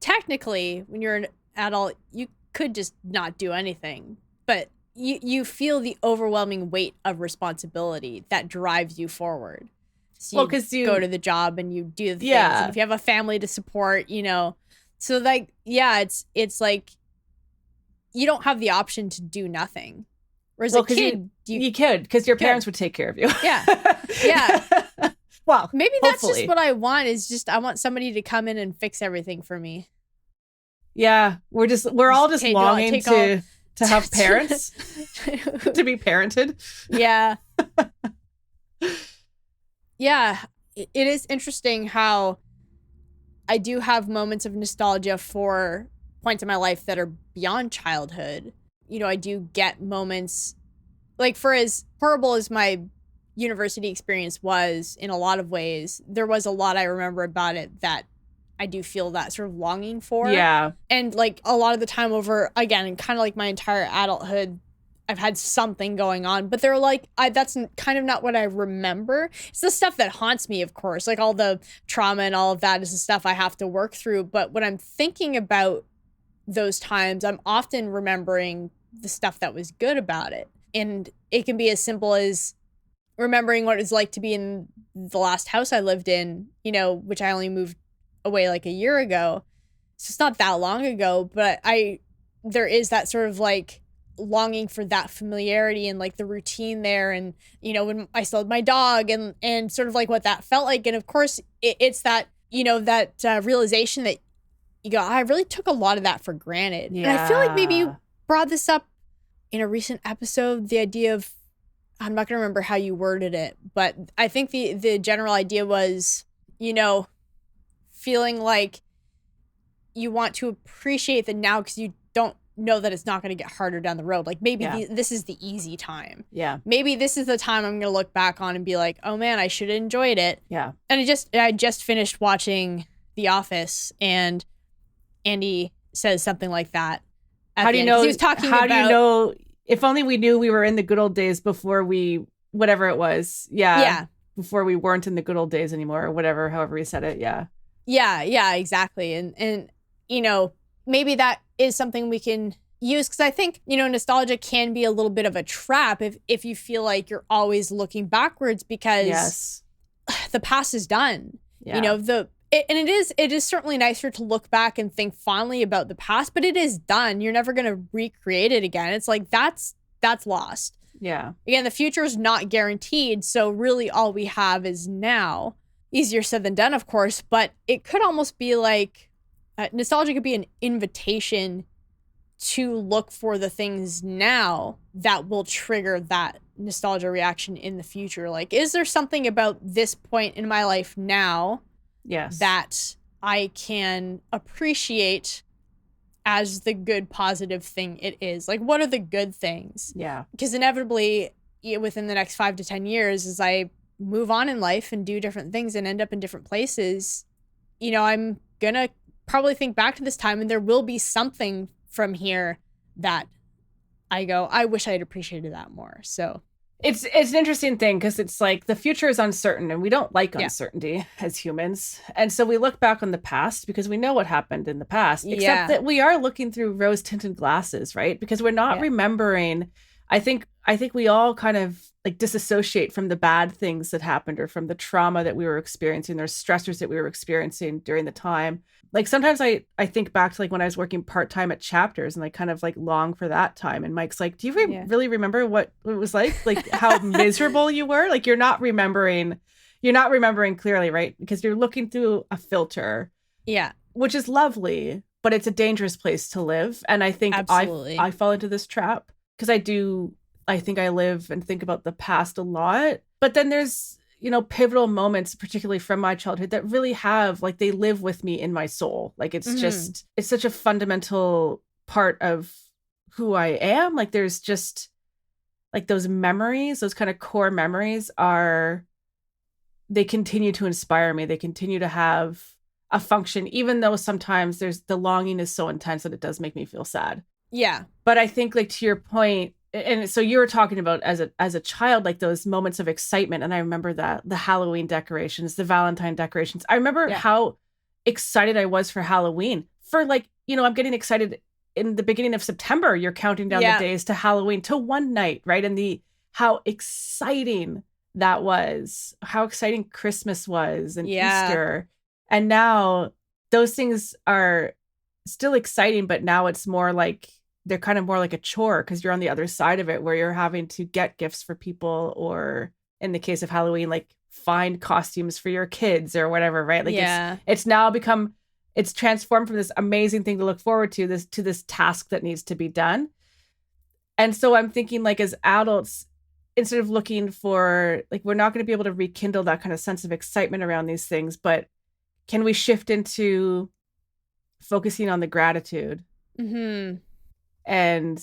technically when you're an adult you could just not do anything, but you feel the overwhelming weight of responsibility that drives you forward. So Well, you because go to the job and you do the things, and yeah, if you have a family to support, so like, yeah, it's like you don't have the option to do nothing, whereas a well, because you kid you you could, because your could. parents would take care of you. Yeah. Yeah. Well, Maybe that's just hopefully. what I want, is just I want somebody to come in and fix everything for me. Yeah, we're all just longing Take all. to have parents, to be parented. Yeah. Yeah. It is interesting how I do have moments of nostalgia for points in my life that are beyond childhood. I do get moments, like, for as horrible as my university experience was in a lot of ways, there was a lot I remember about it that I do feel that sort of longing for. Yeah. And like a lot of the time over, again, kind of like my entire adulthood, I've had something going on, but they're like, that's kind of not what I remember. It's the stuff that haunts me, of course, like all the trauma and all of that is the stuff I have to work through. But when I'm thinking about those times, I'm often remembering the stuff that was good about it. And it can be as simple as remembering what it was like to be in the last house I lived in, which I only moved away like a year ago. So it's not that long ago, but there is that sort of like longing for that familiarity and like the routine there. And, when I still had my dog and sort of like what that felt like. And of course it's that, that realization that you go, I really took a lot of that for granted. Yeah. And I feel like maybe you brought this up in a recent episode, the idea of, I'm not going to remember how you worded it, but I think the general idea was, feeling like you want to appreciate the now because you don't know that it's not going to get harder down the road. Like maybe this is the easy time. Yeah. Maybe this is the time I'm going to look back on and be like, oh man, I should have enjoyed it. Yeah. And I just finished watching The Office, and Andy says something like that. How do you know? He was talking how about, do you know? If only we knew we were in the good old days before whatever it was. Yeah. Yeah. Before we weren't in the good old days anymore, or whatever, however he said it. Yeah. Yeah, exactly. And maybe that is something we can use, because I think, nostalgia can be a little bit of a trap if you feel like you're always looking backwards, because the past is done. Yeah. It is certainly nicer to look back and think fondly about the past, but it is done. You're never going to recreate it again. It's like that's lost. Yeah. Again, the future is not guaranteed, so really all we have is now. Easier said than done, of course, but it could almost be like nostalgia could be an invitation to look for the things now that will trigger that nostalgia reaction in the future. Like, is there something about this point in my life now that I can appreciate as the good, positive thing it is? Like, what are the good things? Yeah. Because inevitably, within the next 5 to 10 years, as I move on in life and do different things and end up in different places, I'm gonna probably think back to this time, and there will be something from here that I go, I wish I had appreciated that more. So it's an interesting thing because it's like the future is uncertain and we don't like uncertainty as humans. And so we look back on the past because we know what happened in the past, except that we are looking through rose-tinted glasses, right? Because we're not remembering. I think we all kind of like disassociate from the bad things that happened or from the trauma that we were experiencing or stressors that we were experiencing during the time. Like sometimes I think back to like when I was working part-time at Chapters and I kind of like long for that time. And Mike's like, do you really remember what it was like how miserable you were? Like you're not remembering clearly, right? Because you're looking through a filter. Yeah. Which is lovely, but it's a dangerous place to live. And I think I fall into this trap because I think I live and think about the past a lot. But then there's, you know, pivotal moments, particularly from my childhood, that really have, like, they live with me in my soul. Like, it's just, it's such a fundamental part of who I am. Like, there's just, like, those memories, those kind of core memories they continue to inspire me. They continue to have a function, even though sometimes the longing is so intense that it does make me feel sad. Yeah. But I think, like, to your point, and so you were talking about as a child, like those moments of excitement. And I remember that the Halloween decorations, the Valentine decorations. I remember how excited I was for Halloween. For like, you know, I'm getting excited in the beginning of September. You're counting down the days to Halloween, to one night, right? And how exciting that was, how exciting Christmas was and Easter. And now those things are still exciting, but now it's more like, they're kind of more like a chore because you're on the other side of it where you're having to get gifts for people, or in the case of Halloween, like find costumes for your kids or whatever, right? Like it's now it's transformed from this amazing thing to look forward to this task that needs to be done. And so I'm thinking, like, as adults, instead of looking for, like, we're not going to be able to rekindle that kind of sense of excitement around these things, but can we shift into focusing on the gratitude? And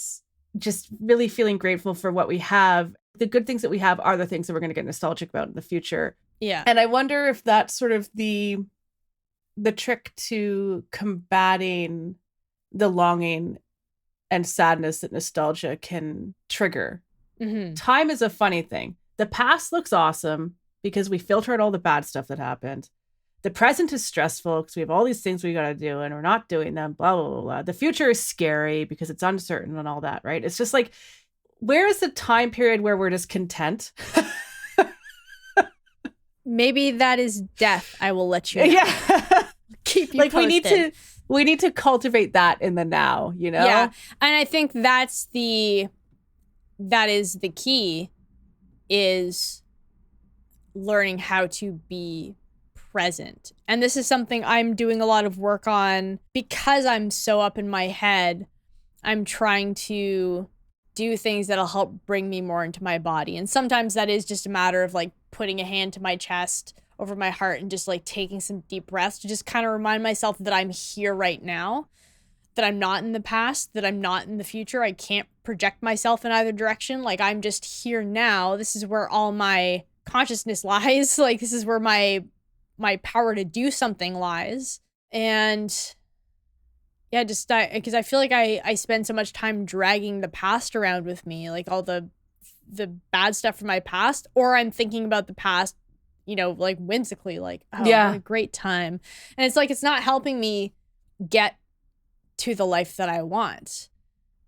just really feeling grateful for what we have. The good things that we have are the things that we're going to get nostalgic about in the future. Yeah. And I wonder if that's sort of the trick to combating the longing and sadness that nostalgia can trigger. Time is a funny thing. The past looks awesome because we filter out all the bad stuff that happened. The present is stressful because we have all these things we got to do and we're not doing them, blah, blah, blah, blah. The future is scary because it's uncertain and all that, right? It's just like, where is the time period where we're just content? Maybe that is death. I will let you know. Yeah. Keep you like posted. we need to cultivate that in the now, you know? Yeah. And I think that is the key, is learning how to be present. And this is something I'm doing a lot of work on because I'm so up in my head. I'm trying to do things that'll help bring me more into my body. And sometimes that is just a matter of like putting a hand to my chest over my heart and just like taking some deep breaths to just kind of remind myself that I'm here right now, that I'm not in the past, that I'm not in the future. I can't project myself in either direction. Like, I'm just here now. This is where all my consciousness lies. Like, this is where my power to do something lies. And yeah, just because I feel like I spend so much time dragging the past around with me, like all the bad stuff from my past, or I'm thinking about the past, you know, like whimsically, like, oh, what a great time. And it's like, it's not helping me get to the life that I want.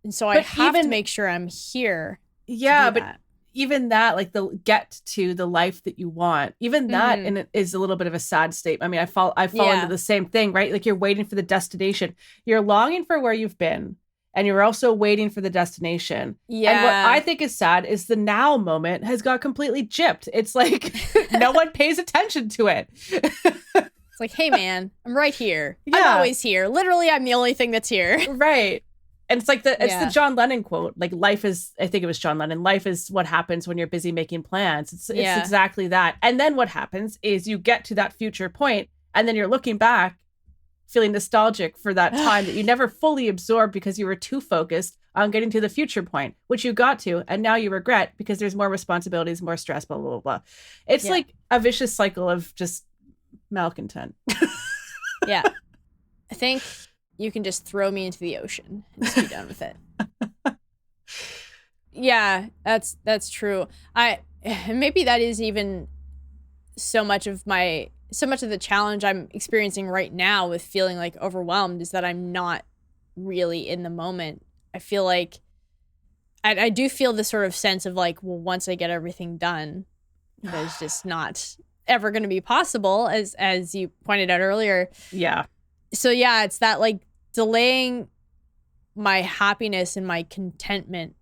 And so I have to make sure I'm here. Yeah, but even that, like, the get to the life that you want, even that and it is a little bit of a sad state. I mean, I fall into the same thing, right? Like, you're waiting for the destination. You're longing for where you've been, and you're also waiting for the destination. Yeah. And what I think is sad is the now moment has got completely gypped. It's like no one pays attention to it. It's like, hey man, I'm right here. Yeah. I'm always here. Literally, I'm the only thing that's here. Right. And it's like the John Lennon quote, like, life is, I think it was John Lennon, life is what happens when you're busy making plans. It's exactly that. And then what happens is you get to that future point, and then you're looking back, feeling nostalgic for that time that you never fully absorbed because you were too focused on getting to the future point, which you got to, and now you regret because there's more responsibilities, more stress, blah, blah, blah, blah. It's like a vicious cycle of just malcontent. Yeah. I think you can just throw me into the ocean and just be done with it. Yeah, that's true. Maybe that is even so much of the challenge I'm experiencing right now with feeling like overwhelmed is that I'm not really in the moment. I feel like I do feel this sort of sense of like, well, once I get everything done, that is just not ever going to be possible, as you pointed out earlier. Yeah. So yeah, it's that like delaying my happiness and my contentment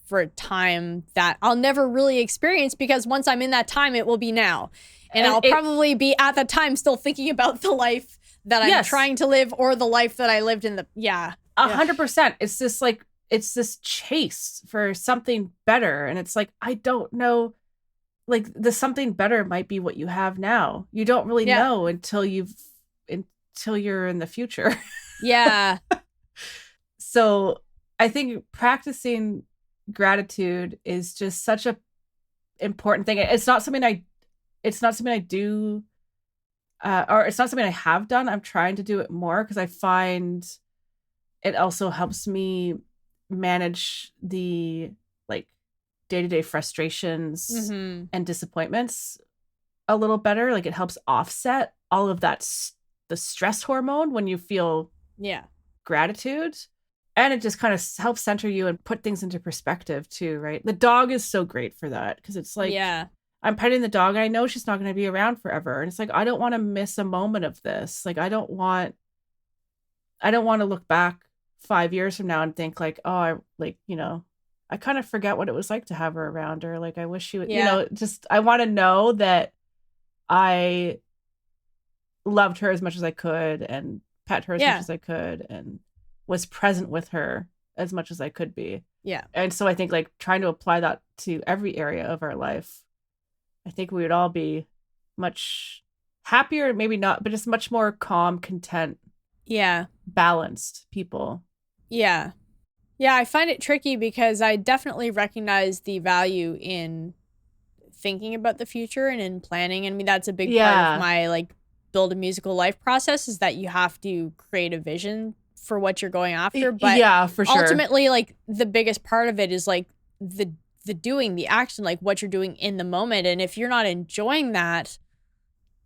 for a time that I'll never really experience, because once I'm in that time, it will be now. And I'll probably be at the time still thinking about the life that I'm trying to live, or the life that I lived in the, 100%. It's this like, it's this chase for something better. And it's like, I don't know, like the something better might be what you have now. You don't really know until you're in the future. Yeah. So I think practicing gratitude is just such a important thing. It's not something I do, or it's not something I have done. I'm trying to do it more because I find it also helps me manage the like day-to-day frustrations and disappointments a little better. Like it helps offset all of that, the stress hormone when you feel gratitude. And it just kind of helps center you and put things into perspective too, right? The dog is so great for that, because it's like, I'm petting the dog and I know she's not going to be around forever. And it's like, I don't want to miss a moment of this. Like, I don't want to look back 5 years from now and think like, oh, I kind of forget what it was like to have her around, or like, I wish she would, just, I want to know that I loved her as much as I could and pet her as much as I could and was present with her as much as I could be. Yeah. And so I think like trying to apply that to every area of our life, I think we would all be much happier, maybe not, but just much more calm, content, balanced people. Yeah. Yeah, I find it tricky because I definitely recognize the value in thinking about the future and in planning. I mean, that's a big part of my like build a musical life process, is that you have to create a vision for what you're going after. But for sure. Ultimately, like the biggest part of it is like the doing, the action, like what you're doing in the moment. And if you're not enjoying that,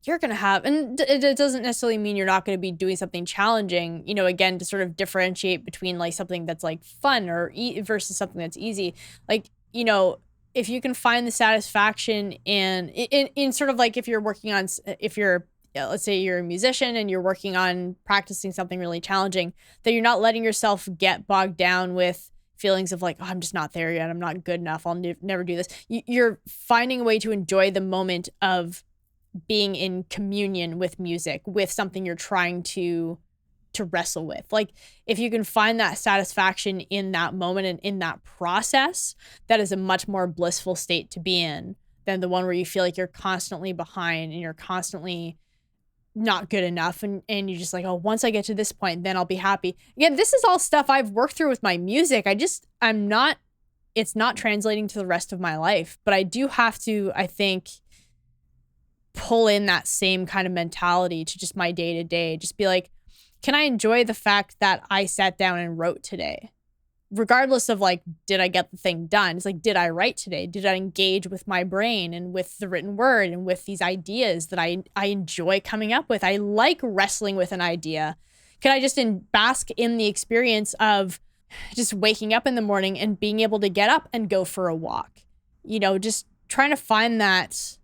you're going to have, and it doesn't necessarily mean you're not going to be doing something challenging, again, to sort of differentiate between like something that's like fun or versus something that's easy. Like, if you can find the satisfaction in sort of like, if you're working on, if you're, let's say you're a musician and you're working on practicing something really challenging, that you're not letting yourself get bogged down with feelings of like, oh, I'm just not there yet. I'm not good enough. I'll never do this. You're finding a way to enjoy the moment of being in communion with music, with something you're trying to wrestle with. Like, if you can find that satisfaction in that moment and in that process, that is a much more blissful state to be in than the one where you feel like you're constantly behind and you're constantly not good enough, and you're just like, oh, once I get to this point, then I'll be happy. Again, this is all stuff I've worked through with my music. It's not translating to the rest of my life, but I do have to, I think, pull in that same kind of mentality to just my day to day. Just be like, can I enjoy the fact that I sat down and wrote today? Regardless of like, did I get the thing done? It's like, did I write today? Did I engage with my brain and with the written word and with these ideas that I enjoy coming up with? I like wrestling with an idea. Can I just bask in the experience of just waking up in the morning and being able to get up and go for a walk? Just trying to find that,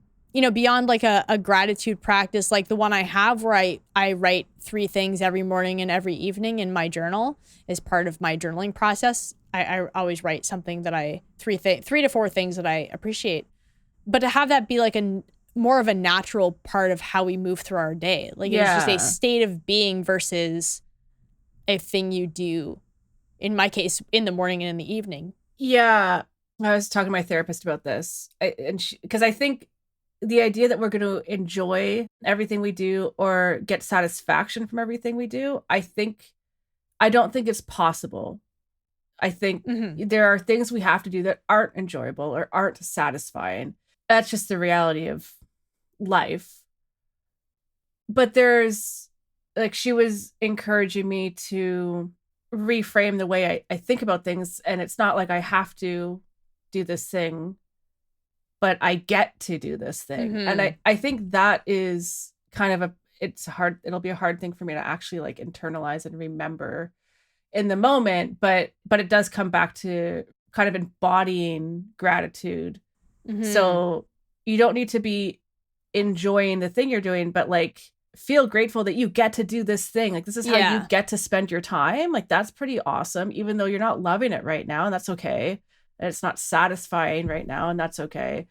beyond like a gratitude practice, like the one I have where I write 3 things every morning and every evening in my journal as part of my journaling process. I always write something that 3 to 4 things that I appreciate. But to have that be like more of a natural part of how we move through our day. Like it's just a state of being versus a thing you do, in my case, in the morning and in the evening. Yeah. I was talking to my therapist about this, because I think the idea that we're going to enjoy everything we do or get satisfaction from everything we do, I don't think it's possible. I think there are things we have to do that aren't enjoyable or aren't satisfying. That's just the reality of life. But there's, like, she was encouraging me to reframe the way I think about things. And it's not like I have to do this thing, but I get to do this thing. Mhm. And I think that is kind of it'll be a hard thing for me to actually like internalize and remember in the moment, but it does come back to kind of embodying gratitude. Mhm. So you don't need to be enjoying the thing you're doing, but like feel grateful that you get to do this thing. Like this is how you get to spend your time. Like that's pretty awesome, even though you're not loving it right now, and that's okay. And it's not satisfying right now, and that's okay.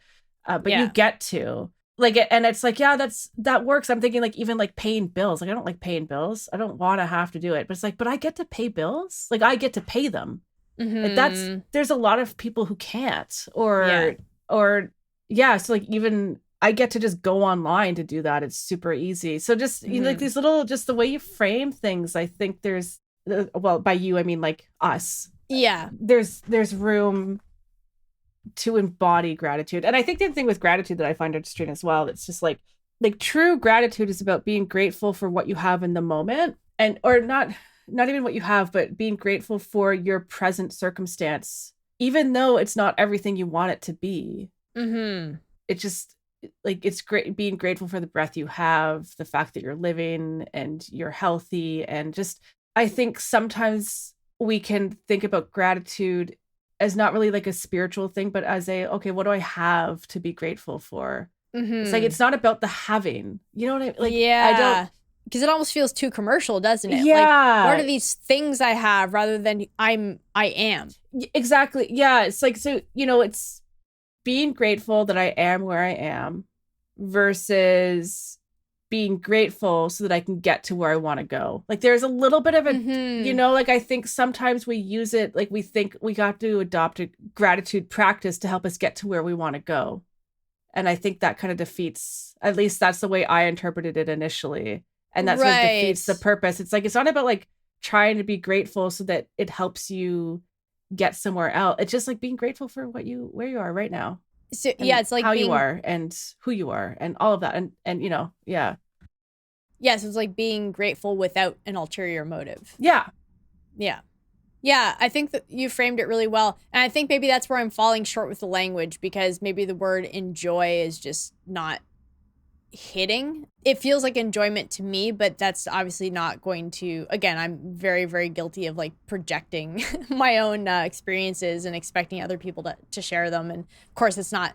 But you get to like it, and it's like, that works. I'm thinking like even like paying bills. Like I don't like paying bills. I don't want to have to do it, but it's like, but I get to pay bills. Like I get to pay them. Mhm. Like there's a lot of people who can't, or so like even I get to just go online to do that. It's super easy. So just you know, like these little, just the way you frame things, I think there's well, by you I mean like us. Yeah. There's room to embody gratitude. And I think the thing with gratitude that I find interesting as well, it's just like true gratitude is about being grateful for what you have in the moment, and or not even what you have, but being grateful for your present circumstance, even though it's not everything you want it to be. It just like, it's great being grateful for the breath you have, the fact that you're living and you're healthy. And just, I think sometimes we can think about gratitude as not really like a spiritual thing, but as a, okay, what do I have to be grateful for? It's like, it's not about the having, you know what I mean? Like, I don't, because it almost feels too commercial, doesn't it? Yeah. Like, what are these things I have rather than I am? Exactly. Yeah. It's like, so, you know, it's being grateful that I am where I am versus being grateful so that I can get to where I want to go. Like there's a little bit of a, you know, like I think sometimes we use it, like we think we got to adopt a gratitude practice to help us get to where we want to go. And I think that kind of defeats, at least that's the way I interpreted it initially. And that's what defeats the purpose. It's like, it's not about like trying to be grateful so that it helps you get somewhere else. It's just like being grateful for where you are right now. So it's like how you are and who you are and all of that. And you know, so it's like being grateful without an ulterior motive. Yeah. I think that you framed it really well. And I think maybe that's where I'm falling short with the language, because maybe the word enjoy is just not hitting. It feels like enjoyment to me, but that's obviously not going to, again, I'm very, very guilty of like projecting my own experiences and expecting other people to share them. And of course it's not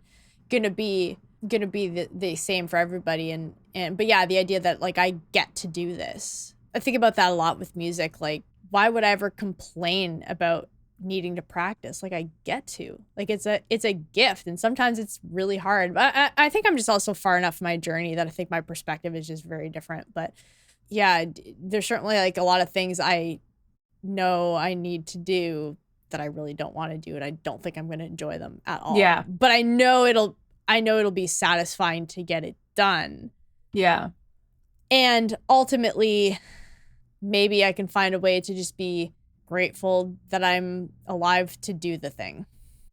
gonna be the same for everybody. But yeah, the idea that like I get to do this. I think about that a lot with music. Like, why would I ever complain about needing to practice? Like I get to, like it's a gift, and sometimes it's really hard, but I think I'm just also far enough in my journey that I think my perspective is just very different. But yeah, there's certainly like a lot of things I know I need to do that I really don't want to do, and I don't think I'm going to enjoy them at all. But I know it'll be satisfying to get it done. And ultimately maybe I can find a way to just be grateful that I'm alive to do the thing.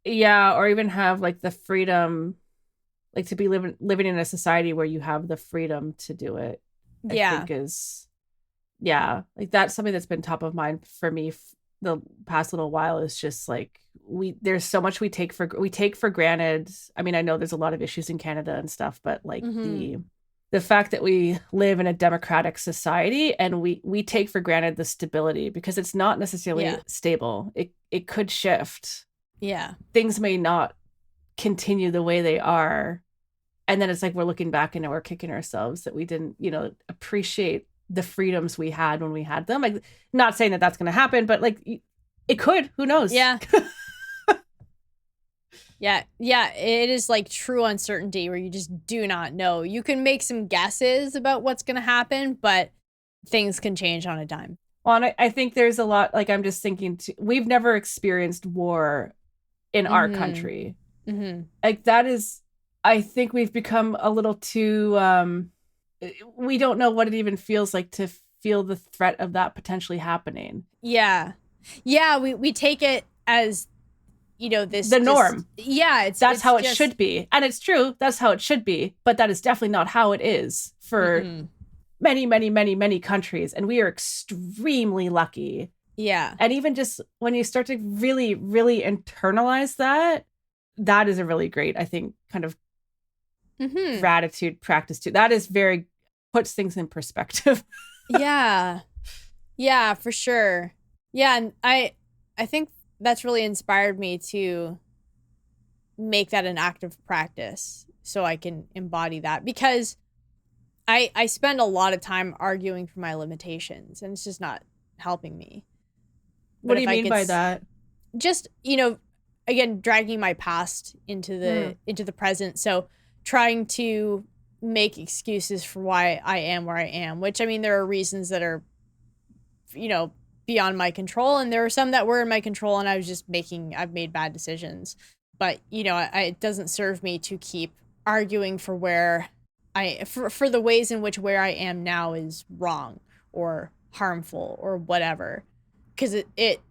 Or even have like the freedom, like to be living in a society where you have the freedom to do it. I think is, like that's something that's been top of mind for me the past little while. Is just like there's so much we take for granted. I mean, I know there's a lot of issues in Canada and stuff, but like the fact that we live in a democratic society and we take for granted the stability, because it's not necessarily stable. It could shift. Things may not continue the way they are. And then it's like we're looking back and we're kicking ourselves that we didn't, you know, appreciate the freedoms we had when we had them. Like, not saying that that's going to happen, but like it could. Who knows? It is like true uncertainty where you just do not know. You can make some guesses about what's going to happen, but things can change on a dime. Well, and I think there's a lot, like I'm just thinking, we've never experienced war in our country. Like that is, I think we've become a little too, we don't know what it even feels like to feel the threat of that potentially happening. We take it as, you know, the norm. That's how it should be. And it's true. That's how it should be. But that is definitely not how it is for many, many, many, many countries. And we are extremely lucky. And even just when you start to really, really internalize that, that is a really great, I think, kind of gratitude practice too. That is very, puts things in perspective. Yeah. Yeah, for sure. Yeah, and I think that's really inspired me to make that an active practice so I can embody that, because I spend a lot of time arguing for my limitations, and it's just not helping me. What do you mean by that? Just, again, dragging my past into the present. So trying to make excuses for why I am where I am, which, I mean, there are reasons that are, beyond my control, and there are some that were in my control, and I've made bad decisions. But, it doesn't serve me to keep arguing for for the ways in which where I am now is wrong or harmful or whatever. Because it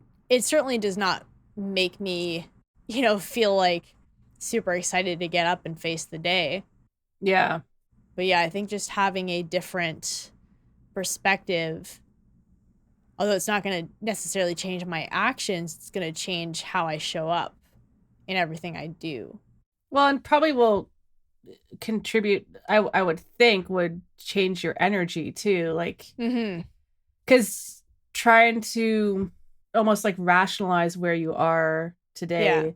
certainly does not make me, feel like super excited to get up and face the day. Yeah. But yeah, I think just having a different perspective, although it's not going to necessarily change my actions, it's going to change how I show up in everything I do. Well, and probably will contribute, I would think, would change your energy too. Like, because trying to almost like rationalize where you are today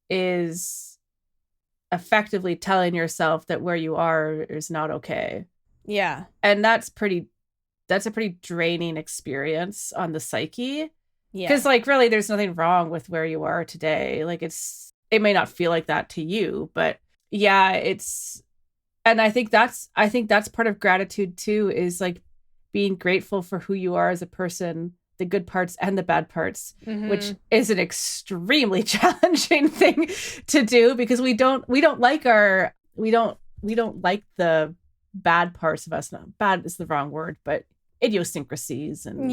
is effectively telling yourself that where you are is not okay. Yeah. And that's a pretty draining experience on the psyche. Yeah. Because like really there's nothing wrong with where you are today. Like it may not feel like that to you, but yeah, and I think that's part of gratitude too, is like being grateful for who you are as a person, the good parts and the bad parts, which is an extremely challenging thing to do, because we don't like the bad parts of us. Not bad is the wrong word, but idiosyncrasies and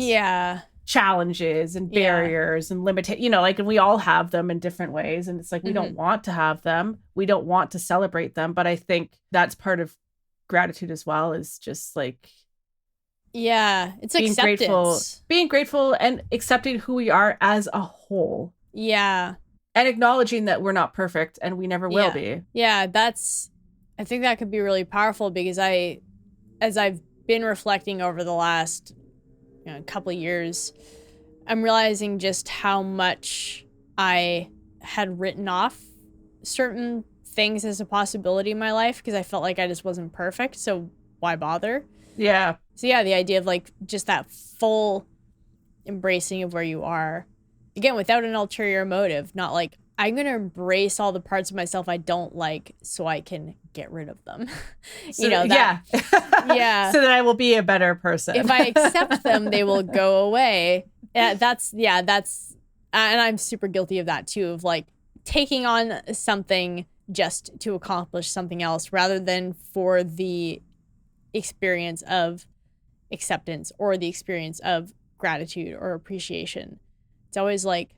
challenges and barriers and and we all have them in different ways, and it's like we don't want to have them, we don't want to celebrate them, but I think that's part of gratitude as well, is just like it's being grateful and accepting who we are as a whole, and acknowledging that we're not perfect and we never will be. I think that could be really powerful, because as I've been reflecting over the last couple of years, I'm realizing just how much I had written off certain things as a possibility in my life, because I felt like I just wasn't perfect, so why bother? Yeah. So yeah, the idea of like just that full embracing of where you are, again, without an ulterior motive, not like I'm going to embrace all the parts of myself I don't like so I can get rid of them. So that I will be a better person. If I accept them, they will go away. And I'm super guilty of that too, of like taking on something just to accomplish something else rather than for the experience of acceptance or the experience of gratitude or appreciation. It's always like,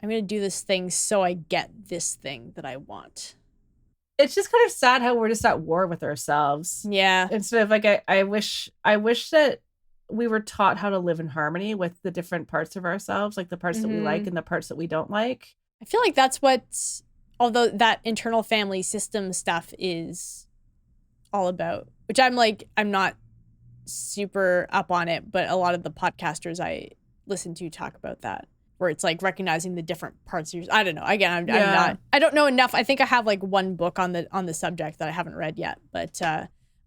I'm going to do this thing so I get this thing that I want. It's just kind of sad how we're just at war with ourselves. Yeah. Instead of like, I wish that we were taught how to live in harmony with the different parts of ourselves, like the parts that we like and the parts that we don't like. I feel like that's what, although that internal family system stuff is all about, which I'm not super up on it, but a lot of the podcasters I listen to talk about that, where it's like recognizing the different parts of yours. I don't know. Again, I don't know enough. I think I have like one book on the subject that I haven't read yet, but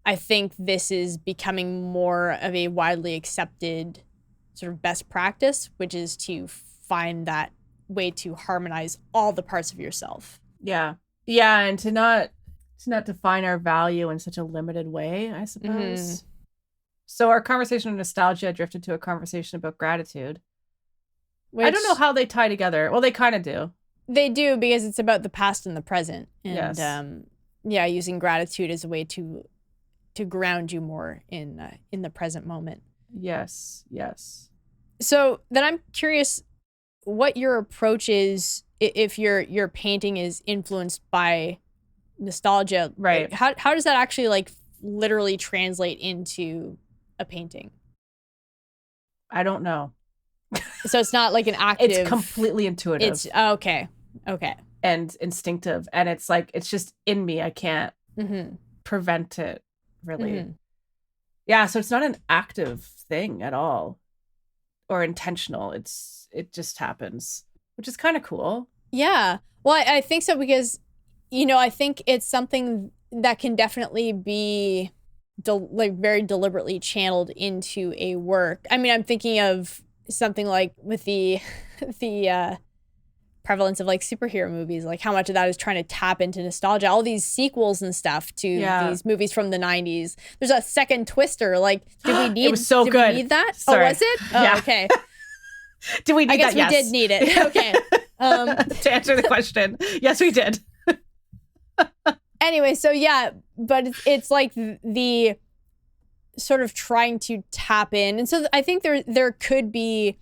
I think this is becoming more of a widely accepted sort of best practice, which is to find that way to harmonize all the parts of yourself. Yeah. Yeah. And to not define our value in such a limited way, I suppose. So our conversation on nostalgia drifted to a conversation about gratitude. Which, I don't know how they tie together. Well, they kind of do. They do, because it's about the past and the present. And using gratitude as a way to ground you more in the present moment. Yes. So then I'm curious what your approach is if your painting is influenced by nostalgia. Right. Like, how does that actually like literally translate into a painting? I don't know. So it's not like an active... It's completely intuitive. It's okay. and instinctive, and it's like it's just in me. I can't prevent it, really. Yeah, so it's not an active thing at all or intentional. It just happens, which is kind of cool. Yeah. Well, I think so because, I think it's something that can definitely be very deliberately channeled into a work. I mean, I'm thinking of something like with the prevalence of like superhero movies, like how much of that is trying to tap into nostalgia. All these sequels and stuff to these movies from the 90s. There's a second Twister. Like, did we need? It was so good. We need that? Sorry. Oh, was it? Yeah. Oh, okay. Did we need that? I guess we did need it. Okay. To answer the question, yes, we did. Anyway, so yeah, but it's like the sort of trying to tap in, and so I think there could be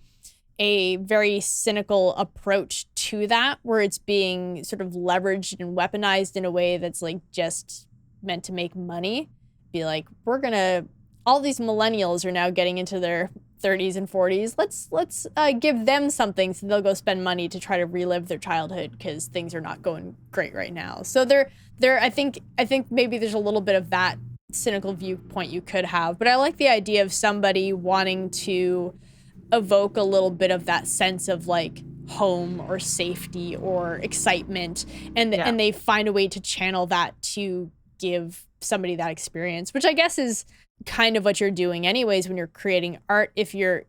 a very cynical approach to that, where it's being sort of leveraged and weaponized in a way that's like just meant to make money. Be like, all these millennials are now getting into their 30s and 40s. Let's give them something so they'll go spend money to try to relive their childhood because things are not going great right now. So I think maybe there's a little bit of that cynical viewpoint you could have, but I like the idea of somebody wanting to evoke a little bit of that sense of like home or safety or excitement, and they find a way to channel that to give somebody that experience, which I guess is kind of what you're doing anyways when you're creating art. If you're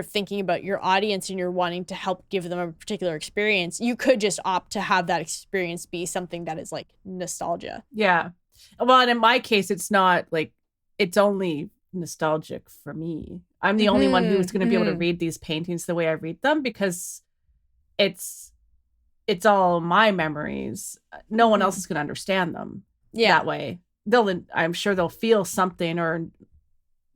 thinking about your audience and you're wanting to help give them a particular experience, you could just opt to have that experience be something that is like nostalgia. Yeah. Well, and in my case, it's not like it's only nostalgic for me. I'm the only one who's going to be able to read these paintings the way I read them because it's all my memories. No one else is going to understand them that way. I'm sure they'll feel something or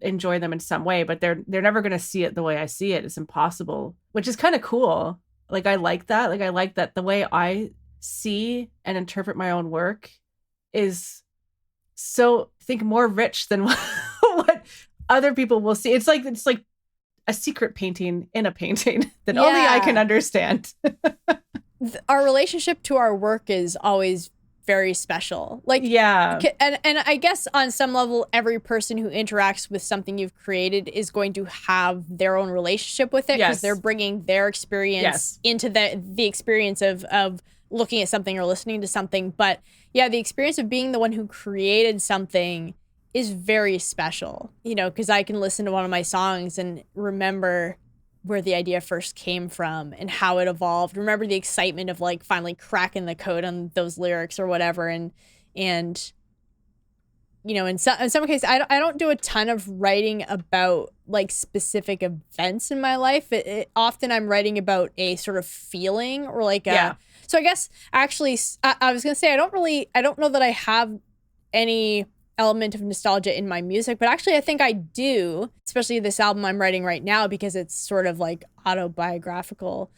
enjoy them in some way, but they're never going to see it the way I see it. It's impossible, which is kind of cool. Like, I like that. Like, I like that the way I see and interpret my own work is so, I think, more rich than what other people will see. It's like a secret painting in a painting that only I can understand. Our relationship to our work is always very special. Like, and I guess on some level, every person who interacts with something you've created is going to have their own relationship with it because they're bringing their experience into the experience of looking at something or listening to something. But yeah, the experience of being the one who created something is very special, because I can listen to one of my songs and remember where the idea first came from and how it evolved. Remember the excitement of like finally cracking the code on those lyrics or whatever. And in some cases, I don't do a ton of writing about like specific events in my life. Often I'm writing about a sort of feeling or like so I guess actually I was going to say, I don't know that I have any element of nostalgia in my music, but actually I think I do, especially this album I'm writing right now because it's sort of like autobiographical.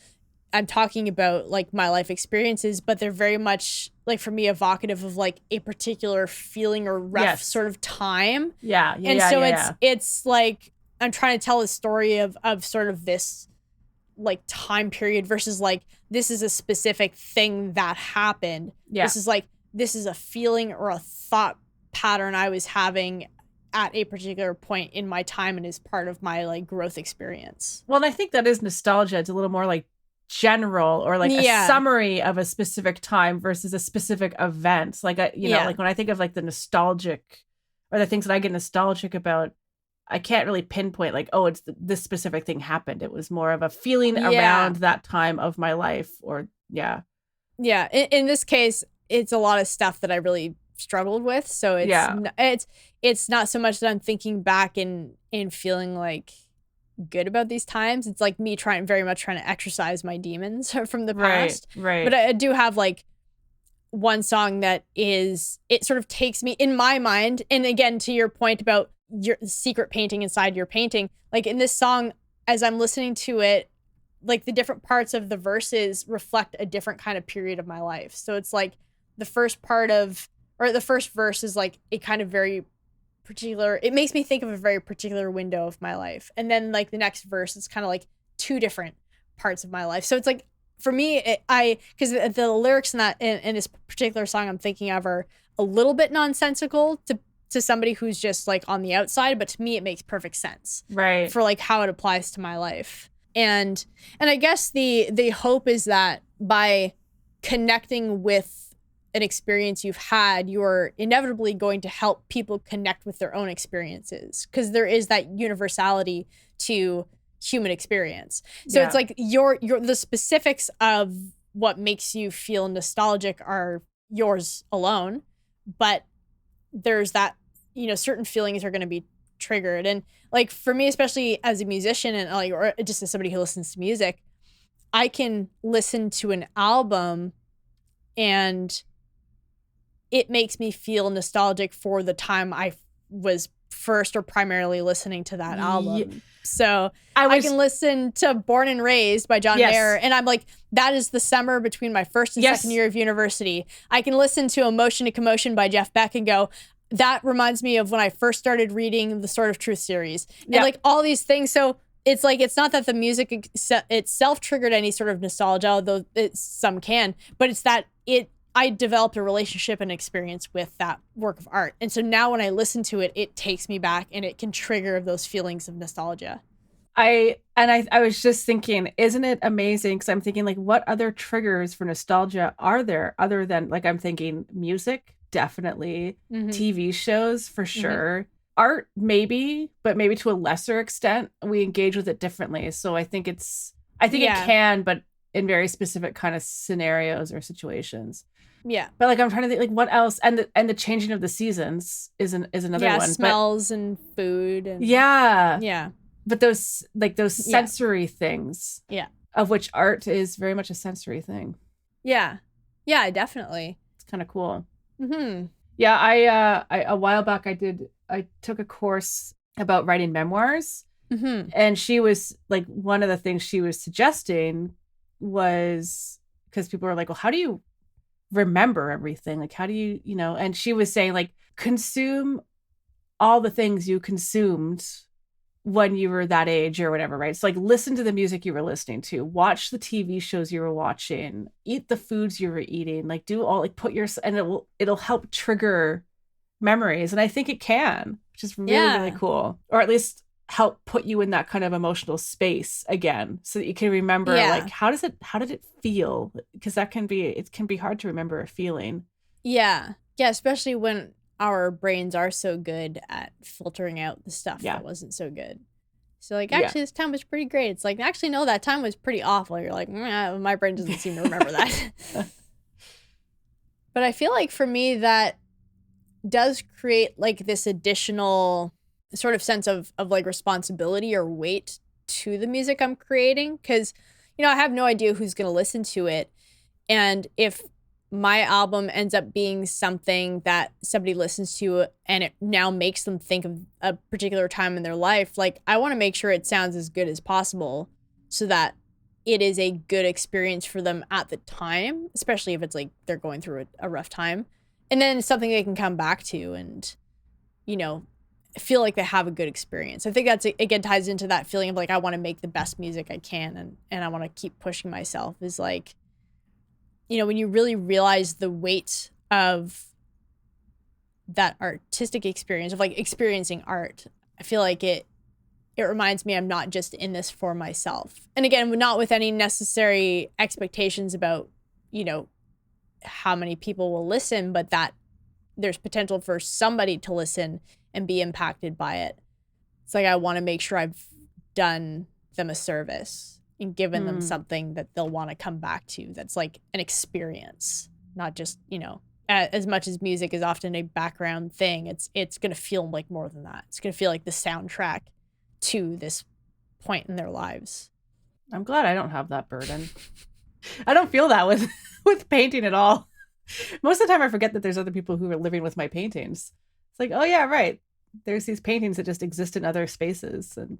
I'm talking about like my life experiences, but they're very much like for me evocative of like a particular feeling or rough sort of time. It's like I'm trying to tell a story of sort of this like time period versus like this is a specific thing that happened. This is a feeling or a thought pattern I was having at a particular point in my time and is part of my like growth experience. Well, and I think that is nostalgia. It's a little more like general or like a summary of a specific time versus a specific event. Like like when I think of like the nostalgic or the things that I get nostalgic about, I can't really pinpoint like, oh, it's this specific thing happened. It was more of a feeling around that time of my life or in this case, it's a lot of stuff that I really struggled with. So it's not so much that I'm thinking back and feeling like good about these times. It's like me very much trying to exercise my demons from the past. Right. But I do have like one song that it sort of takes me in my mind. And again, to your point about your secret painting inside your painting, like in this song, as I'm listening to it, like the different parts of the verses reflect a different kind of period of my life. So it's like the first verse is like a kind of very particular, it makes me think of a very particular window of my life. And then like the next verse is kind of like two different parts of my life. So it's like for me, because the lyrics in this particular song I'm thinking of are a little bit nonsensical to somebody who's just like on the outside, but to me it makes perfect sense, right, for like how it applies to my life. And I guess the hope is that by connecting with an experience you've had, you're inevitably going to help people connect with their own experiences, because there is that universality to human experience. So it's like the specifics of what makes you feel nostalgic are yours alone, but there's that, certain feelings are going to be triggered. And like for me, especially as a musician and like, or just as somebody who listens to music, I can listen to an album and it makes me feel nostalgic for the time I was first or primarily listening to that album. So I can listen to Born and Raised by John Mayer, and I'm like, that is the summer between my first and second year of university. I can listen to Emotion to Commotion by Jeff Beck and go, that reminds me of when I first started reading the Sword of Truth series. And like all these things. So it's like, it's not that the music itself triggered any sort of nostalgia, although some can, but it's that I developed a relationship and experience with that work of art. And so now when I listen to it, it takes me back and it can trigger those feelings of nostalgia. I was just thinking, isn't it amazing? Because I'm thinking, like, what other triggers for nostalgia are there other than, like, I'm thinking music, definitely, TV shows for sure, art maybe, but maybe to a lesser extent. We engage with it differently. So I think it can, but in very specific kind of scenarios or situations. Yeah. But like I'm trying to think like what else, and the changing of the seasons is another one. Smells and food and yeah. But those sensory things. Yeah. Of which art is very much a sensory thing. Yeah. Yeah, definitely. It's kind of cool. Mm-hmm. Yeah, I a while back I took a course about writing memoirs. Mm-hmm. And she was like, one of the things she was suggesting was, because people were like, well, how do you remember everything? Like, how do you, and she was saying like, consume all the things you consumed when you were that age or whatever, right? So like listen to the music you were listening to, watch the TV shows you were watching, eat the foods you were eating, like do all, like put and it'll help trigger memories. And I think it can, which is really, really cool. Or at least help put you in that kind of emotional space again, so that you can remember like how did it feel? Because it can be hard to remember a feeling. Yeah, especially when our brains are so good at filtering out the stuff that wasn't so good. So like, actually this time was pretty great. It's like, actually no, that time was pretty awful. You're like, my brain doesn't seem to remember that. But I feel like for me that does create like this additional sort of sense of like responsibility or weight to the music I'm creating, because I have no idea who's going to listen to it, and if my album ends up being something that somebody listens to and it now makes them think of a particular time in their life, like I want to make sure it sounds as good as possible so that it is a good experience for them at the time, especially if it's like they're going through a rough time, and then something they can come back to and feel like they have a good experience. I think that's, again, ties into that feeling of like, I want to make the best music I can and I want to keep pushing myself, is like, when you really realize the weight of that artistic experience, of like experiencing art, I feel like it reminds me I'm not just in this for myself. And again, not with any necessary expectations about, how many people will listen, but that there's potential for somebody to listen and be impacted by it. It's like, I want to make sure I've done them a service and given them something that they'll want to come back to. That's like an experience, not just, as much as music is often a background thing, it's going to feel like more than that. It's going to feel like the soundtrack to this point in their lives. I'm glad I don't have that burden. I don't feel that with painting at all. Most of the time I forget that there's other people who are living with my paintings. It's like, oh yeah, right. There's these paintings that just exist in other spaces. And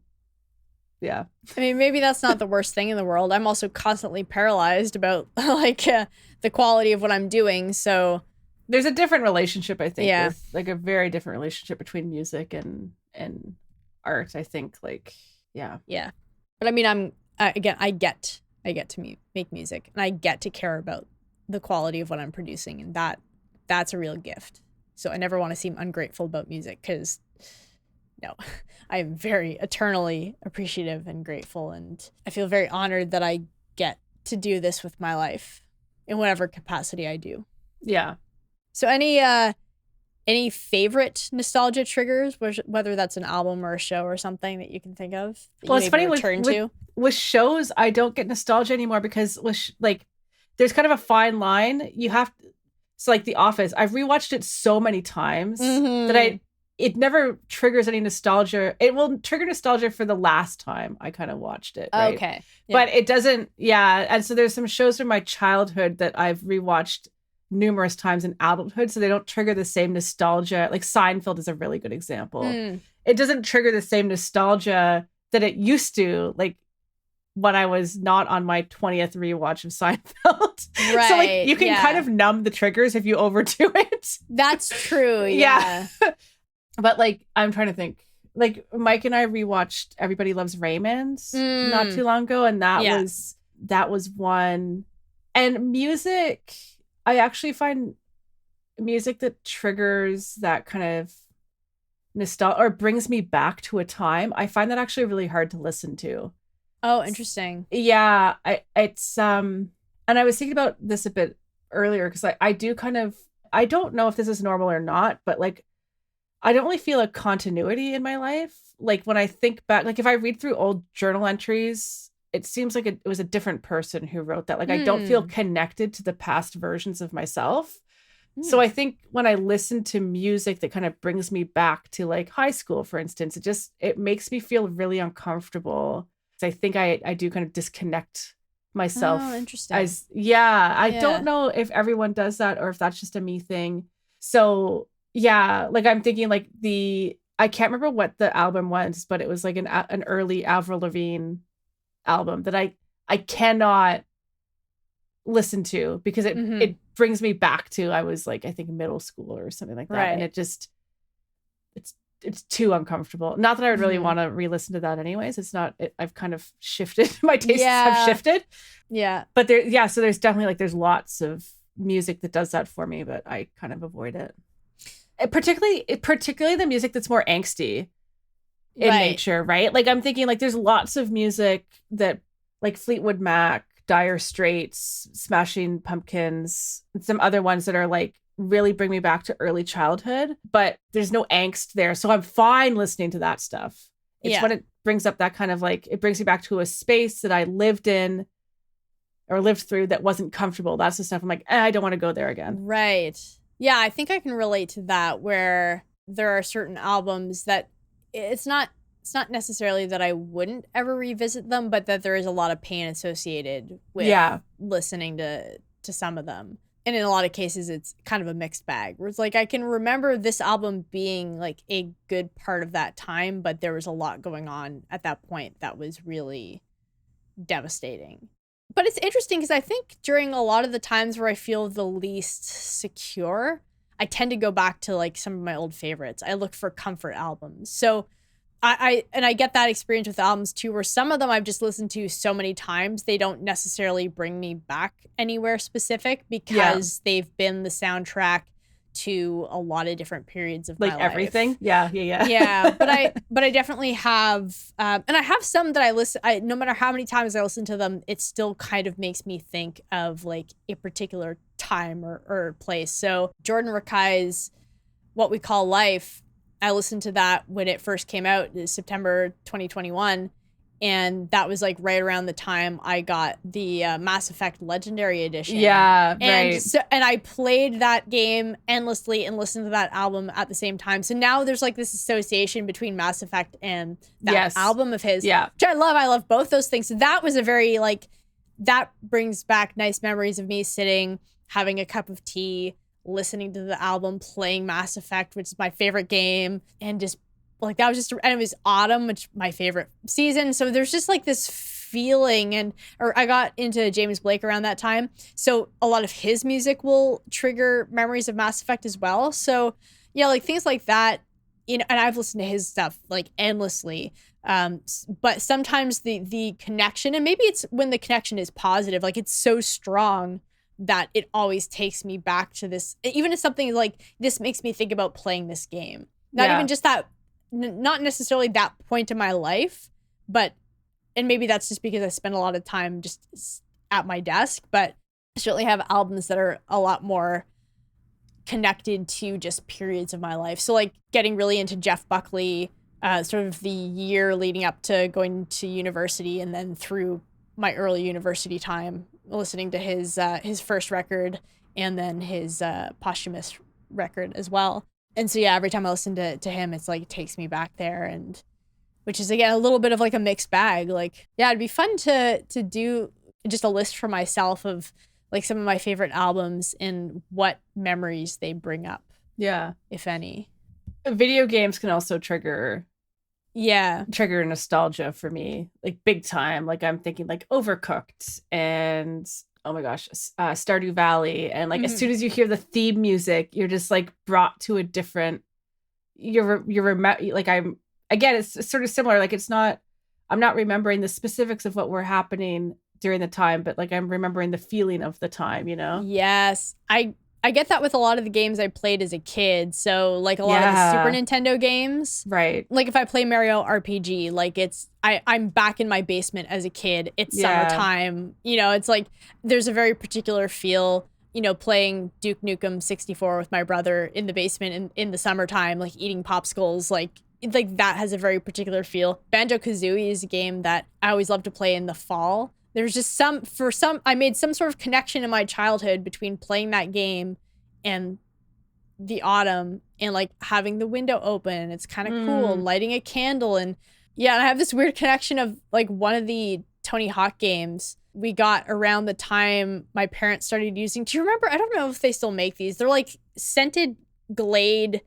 yeah. I mean, maybe that's not the worst thing in the world. I'm also constantly paralyzed about like the quality of what I'm doing. So there's a different relationship, I think, with like a very different relationship between music and art, I think. Like, yeah. Yeah. But I mean, I get I get to make music, and I get to care about the quality of what I'm producing, and that's a real gift. So I never want to seem ungrateful about music, because no, I am very eternally appreciative and grateful, and I feel very honored that I get to do this with my life in whatever capacity I do. Yeah. So any favorite nostalgia triggers, whether that's an album or a show or something that you can think of? Well, it's funny with shows, I don't get nostalgia anymore, because there's kind of a fine line. So like The Office, I've rewatched it so many times that it never triggers any nostalgia. It will trigger nostalgia for the last time I kind of watched it. Right? Okay. Yeah. But it doesn't. Yeah. And so there's some shows from my childhood that I've rewatched numerous times in adulthood, so they don't trigger the same nostalgia. Like Seinfeld is a really good example. It doesn't trigger the same nostalgia that it used to, like when I was not on my 20th rewatch of Seinfeld. Right. So like you can kind of numb the triggers if you overdo it. That's true. Yeah. But like, I'm trying to think. Like Mike and I rewatched Everybody Loves Raymond not too long ago, and that was one. And music, I actually find music that triggers that kind of nostalgia or brings me back to a time. I find that actually really hard to listen to. Oh, interesting. Yeah, it's and I was thinking about this a bit earlier, because I do kind of, I don't know if this is normal or not, but like I don't really feel a continuity in my life. Like when I think back, like if I read through old journal entries, it seems like it was a different person who wrote that. Like I don't feel connected to the past versions of myself. So I think when I listen to music that kind of brings me back to like high school, for instance, it makes me feel really uncomfortable. So I think I do kind of disconnect myself. Oh, interesting. I don't know if everyone does that or if that's just a me thing. So yeah, like I'm thinking like I can't remember what the album was, but it was like an early Avril Lavigne album that I cannot listen to, because it brings me back to, I was like, I think middle school or something like that. Right. And it just, it's too uncomfortable. Not that I would really want to re-listen to that anyways. It's not, I've kind of shifted. My tastes have shifted. Yeah. But so there's definitely like, there's lots of music that does that for me, but I kind of avoid it. Particularly the music that's more angsty in nature, right? Like I'm thinking like there's lots of music that like Fleetwood Mac, Dire Straits, Smashing Pumpkins, and some other ones that are like really bring me back to early childhood, but there's no angst there. So I'm fine listening to that stuff. It's when it brings up that kind of like, it brings me back to a space that I lived in or lived through that wasn't comfortable. That's the stuff I'm like, I don't want to go there again. Right. Yeah, I think I can relate to that, where there are certain albums that it's not necessarily that I wouldn't ever revisit them, but that there is a lot of pain associated with listening to some of them. And in a lot of cases, it's kind of a mixed bag, where it's like, I can remember this album being like a good part of that time, but there was a lot going on at that point that was really devastating. But it's interesting because I think during a lot of the times where I feel the least secure, I tend to go back to like some of my old favorites. I look for comfort albums. So I get that experience with albums too, where some of them I've just listened to so many times, they don't necessarily bring me back anywhere specific, because they've been the soundtrack to a lot of different periods of my life. Like everything. Yeah. Yeah. But I definitely have, and I have some that no matter how many times I listen to them, it still kind of makes me think of like a particular time or place. So Jordan Rakei's What We Call Life, I listened to that when it first came out in September 2021. And that was like right around the time I got the Mass Effect Legendary Edition. Yeah, and right. And I played that game endlessly and listened to that album at the same time. So now there's like this association between Mass Effect and that album of his, which I love. I love both those things. So that was a very like, that brings back nice memories of me sitting, having a cup of tea, listening to the album, playing Mass Effect, which is my favorite game, and just like that was just, and it was autumn, which is my favorite season. So there's just like this feeling, or I got into James Blake around that time. So a lot of his music will trigger memories of Mass Effect as well. So yeah, like things like that. and I've listened to his stuff like endlessly. But sometimes the connection, and maybe it's when the connection is positive, like it's so strong that it always takes me back to this, even if something like this makes me think about playing this game. Not even just that, not necessarily that point in my life, but, and maybe that's just because I spend a lot of time just at my desk, but I certainly have albums that are a lot more connected to just periods of my life. So like getting really into Jeff Buckley, sort of the year leading up to going to university, and then through my early university time, listening to his first record and then his posthumous record as well. And so yeah, every time I listen to him, it's like it takes me back there, and which is again a little bit of like a mixed bag. Like yeah, it'd be fun to do just a list for myself of like some of my favorite albums and what memories they bring up. Yeah, if any. Video games can also trigger nostalgia for me, like big time. Like I'm thinking like Overcooked and oh my gosh, Stardew Valley, and like as soon as you hear the theme music, you're just like brought to a different. You're like I'm again. It's sort of similar. Like I'm not remembering the specifics of what were happening during the time, but like I'm remembering the feeling of the time. You know? Yes, I get that with a lot of the games I played as a kid. So like a lot of the Super Nintendo games. Right. Like if I play Mario RPG, like I'm back in my basement as a kid. It's summertime. You know, it's like there's a very particular feel, you know, playing Duke Nukem 64 with my brother in the basement in the summertime, like eating popsicles, like that has a very particular feel. Banjo-Kazooie is a game that I always love to play in the fall. There's just I made some sort of connection in my childhood between playing that game and the autumn and like having the window open and it's kind of cool and lighting a candle. And yeah, and I have this weird connection of like one of the Tony Hawk games we got around the time my parents started using. Do you remember? I don't know if they still make these. They're like scented Glade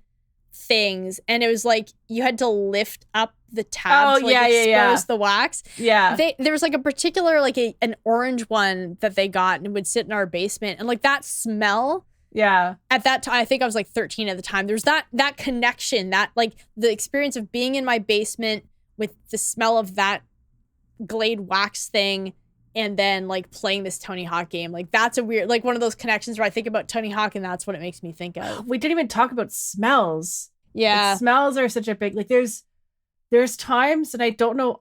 things, and it was like you had to lift up the tab to like expose the wax. Yeah. There was like a particular like an orange one that they got and would sit in our basement, and like that smell. Yeah. At that time, I think I was like 13 at the time. There's that connection, that like the experience of being in my basement with the smell of that Glade wax thing, and then like playing this Tony Hawk game. Like that's a weird, like one of those connections where I think about Tony Hawk and that's what it makes me think of. We didn't even talk about smells. Yeah. Like, smells are such a big, like there's times, and I don't know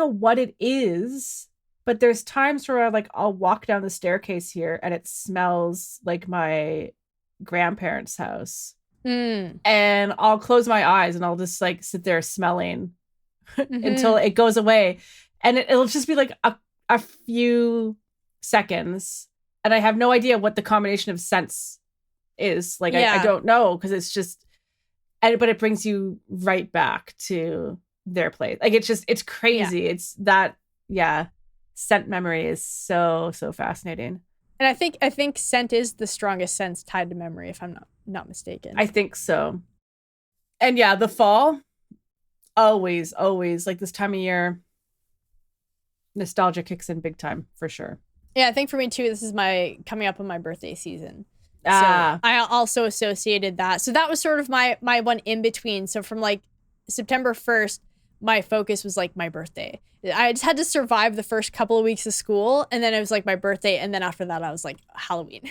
what it is, but there's times where I'll walk down the staircase here and it smells like my grandparents' house. And I'll close my eyes and I'll just like sit there smelling until it goes away. And it'll just be like a few seconds, and I have no idea what the combination of scents is. Like I don't know, because it's just, but it brings you right back to their place. Like it's crazy. It's that scent memory is so fascinating. And I think scent is the strongest sense tied to memory, if I'm not mistaken. I think so. And yeah, the fall, always like this time of year, nostalgia kicks in big time for sure. Yeah, I think for me too, this is coming up on my birthday season. So I also associated that. So that was sort of my one in between. So from like September 1st, my focus was like my birthday. I just had to survive the first couple of weeks of school, and then it was like my birthday, and then after that I was like Halloween.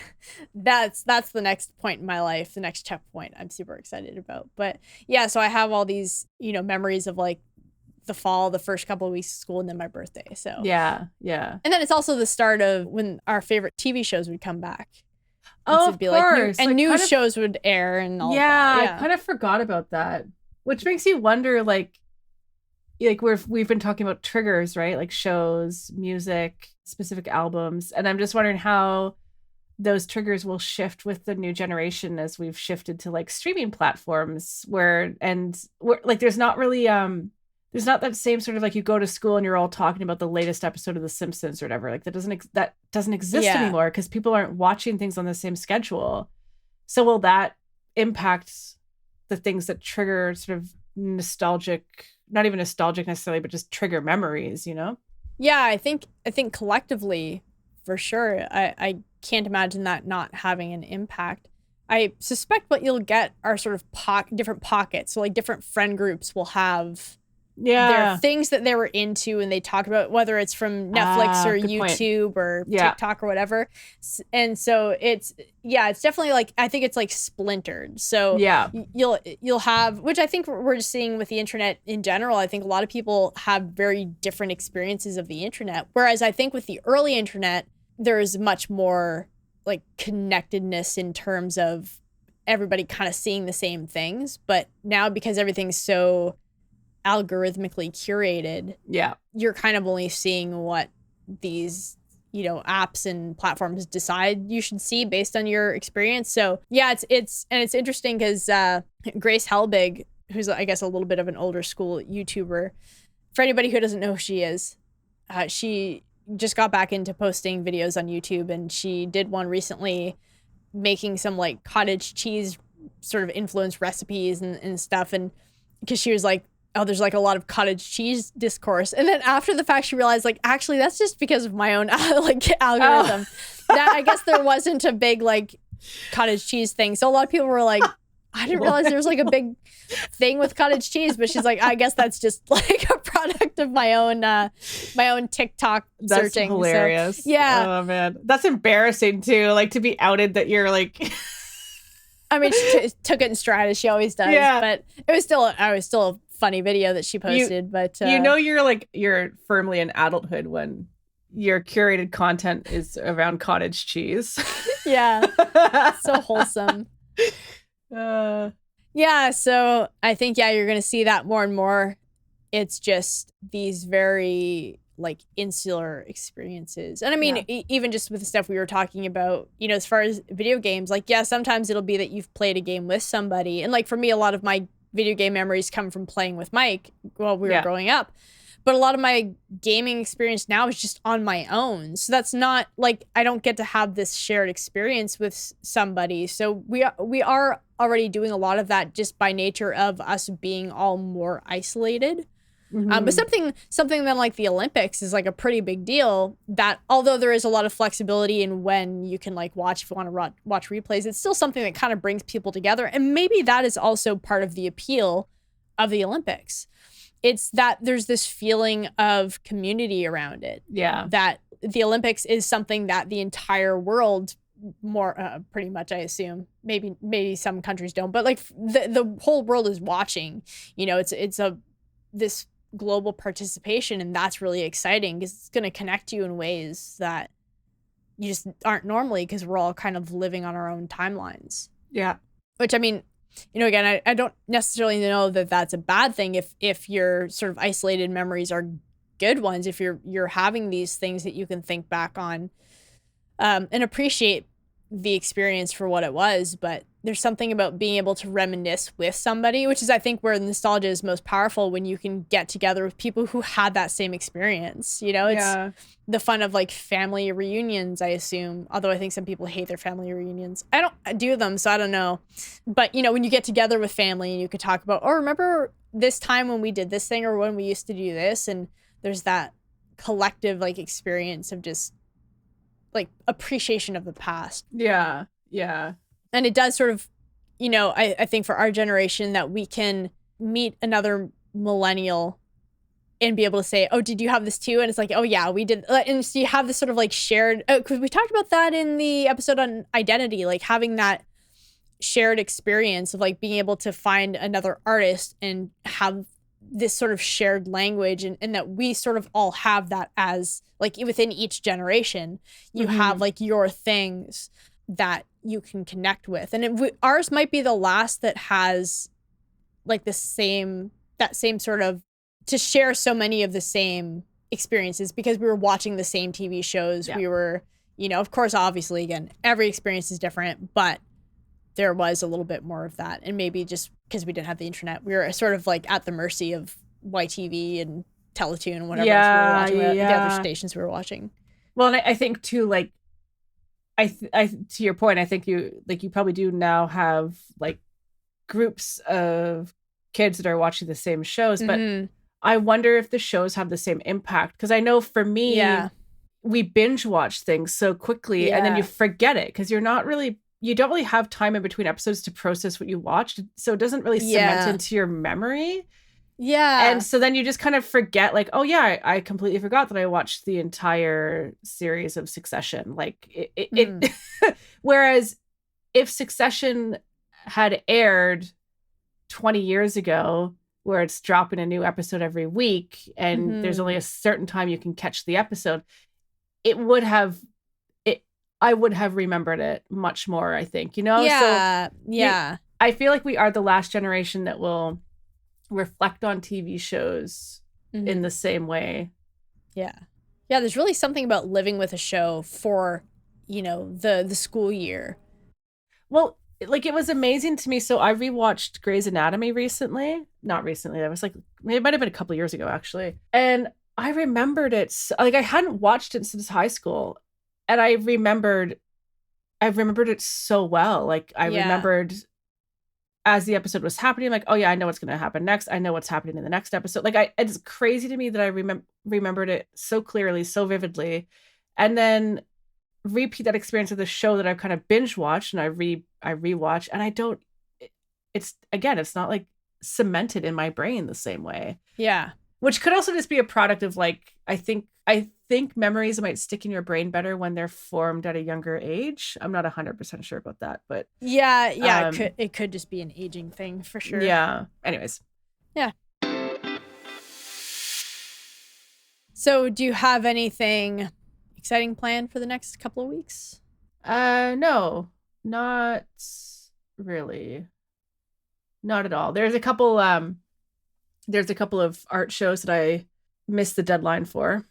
That's the next point in my life, the next checkpoint I'm super excited about. But yeah, so I have all these, memories of like the fall, the first couple of weeks of school, and then my birthday. So yeah. And then it's also the start of when our favorite TV shows would come back. Oh, of course. And news shows would air and all that. Yeah, I kind of forgot about that. Which makes you wonder, like we've been talking about triggers, right? Like shows, music, specific albums. And I'm just wondering how those triggers will shift with the new generation as we've shifted to like streaming platforms where like there's not really there's not that same sort of like you go to school and you're all talking about the latest episode of The Simpsons or whatever. Like that doesn't exist anymore because people aren't watching things on the same schedule. So will that impact the things that trigger sort of nostalgic, not even nostalgic necessarily, but just trigger memories, Yeah, I think collectively, for sure, I can't imagine that not having an impact. I suspect what you'll get are sort of different pockets. So like different friend groups will have their things that they were into and they talk about, whether it's from Netflix or YouTube or TikTok or whatever. And so it's definitely like, I think it's like splintered. So you'll have, which I think we're just seeing with the internet in general. I think a lot of people have very different experiences of the internet. Whereas I think with the early internet, there is much more like connectedness in terms of everybody kind of seeing the same things. But now because everything's so algorithmically curated, you're kind of only seeing what these, you know, apps and platforms decide you should see based on your experience. So yeah, it's interesting because Grace Helbig, who's I guess a little bit of an older school YouTuber, for anybody who doesn't know who she is, she just got back into posting videos on YouTube, and she did one recently making some like cottage cheese sort of influenced recipes and stuff, and because she was like, oh, there's like a lot of cottage cheese discourse. And then after the fact, she realized like, actually, that's just because of my own like algorithm. That I guess there wasn't a big like cottage cheese thing. So a lot of people were like, I didn't realize there was like a big thing with cottage cheese. But she's like, I guess that's just like a product of my own TikTok searching. That's hilarious. So, yeah. Oh man, that's embarrassing too. Like to be outed that you're like. I mean, she took it in stride as she always does. Yeah. But it was still a funny video that she posted. But you know, you're firmly in adulthood when your curated content is around cottage cheese. Yeah, so wholesome. Yeah, so I think you're gonna see that more and more. It's just these very like insular experiences. And I mean, even just with the stuff we were talking about, you know, as far as video games, like sometimes it'll be that you've played a game with somebody, and like for me, a lot of my video game memories come from playing with Mike while we were growing up. But a lot of my gaming experience now is just on my own. So that's not like, I don't get to have this shared experience with somebody. So we are already doing a lot of that just by nature of us being all more isolated. Mm-hmm. But something then like the Olympics is like a pretty big deal, that although there is a lot of flexibility in when you can like watch, if you want to watch replays, it's still something that kind of brings people together. And maybe that is also part of the appeal of the Olympics. It's that there's this feeling of community around it. Yeah. That the Olympics is something that the entire world pretty much, I assume, maybe some countries don't, but like the whole world is watching, you know, it's this global participation, and that's really exciting because it's going to connect you in ways that you just aren't normally, because we're all kind of living on our own timelines. Yeah. Which, I mean, you know, again, I don't necessarily know that that's a bad thing if your sort of isolated memories are good ones, if you're having these things that you can think back on and appreciate the experience for what it was. But there's something about being able to reminisce with somebody, which is, I think, where nostalgia is most powerful, when you can get together with people who had that same experience. You know, it's the fun of like family reunions, I assume, although I think some people hate their family reunions. I don't do them, so I don't know. But, you know, when you get together with family and you could talk about, oh, remember this time when we did this thing, or when we used to do this, and there's that collective like experience of just like appreciation of the past. Yeah. Yeah. And it does sort of, you know, I think for our generation, that we can meet another millennial and be able to say, oh, did you have this too? And it's like, oh yeah, we did. And so you have this sort of like shared, because we talked about that in the episode on identity, like having that shared experience of like being able to find another artist and have this sort of shared language, and that we sort of all have that as like within each generation, you have like your things that you can connect with. And ours might be the last that has like that same sort of, to share so many of the same experiences, because we were watching the same TV shows. We were, you know, of course, obviously, again, every experience is different, but there was a little bit more of that. And maybe just because we didn't have the internet, we were sort of like at the mercy of YTV and Teletoon and whatever else we were watching, the other stations we were watching. Well, and I think too, like, I to your point, I think you probably do now have like groups of kids that are watching the same shows, but I wonder if the shows have the same impact, because I know for me, we binge watch things so quickly and then you forget it because you're not really you don't really have time in between episodes to process what you watched. So it doesn't really cement into your memory. Yeah. And so then you just kind of forget, like, oh yeah, I completely forgot that I watched the entire series of Succession. Like it whereas if Succession had aired 20 years ago, where it's dropping a new episode every week and there's only a certain time you can catch the episode, I would have remembered it much more, I think, you know? Yeah. So I feel like we are the last generation that will reflect on TV shows in the same way. Yeah. Yeah, there's really something about living with a show for, you know, the school year. Well, like, it was amazing to me. So I rewatched Grey's Anatomy recently. Not recently. That was like, it might have been a couple years ago, actually. And I remembered it. Like, I hadn't watched it since high school. And I remembered it so well. Like, I remembered as the episode was happening, like, oh yeah, I know what's going to happen next. I know what's happening in the next episode. Like, it's crazy to me that I remembered it so clearly, so vividly. And then repeat that experience of the show that I've kind of binge watched and I rewatch, and it's not like cemented in my brain the same way. Yeah. Which could also just be a product of, like, I think memories might stick in your brain better when they're formed at a younger age. I'm not 100% sure about that, but yeah, it could just be an aging thing for sure. Yeah. Anyways. Yeah. So, do you have anything exciting planned for the next couple of weeks? No, not really. Not at all. There's a couple of art shows that I missed the deadline for.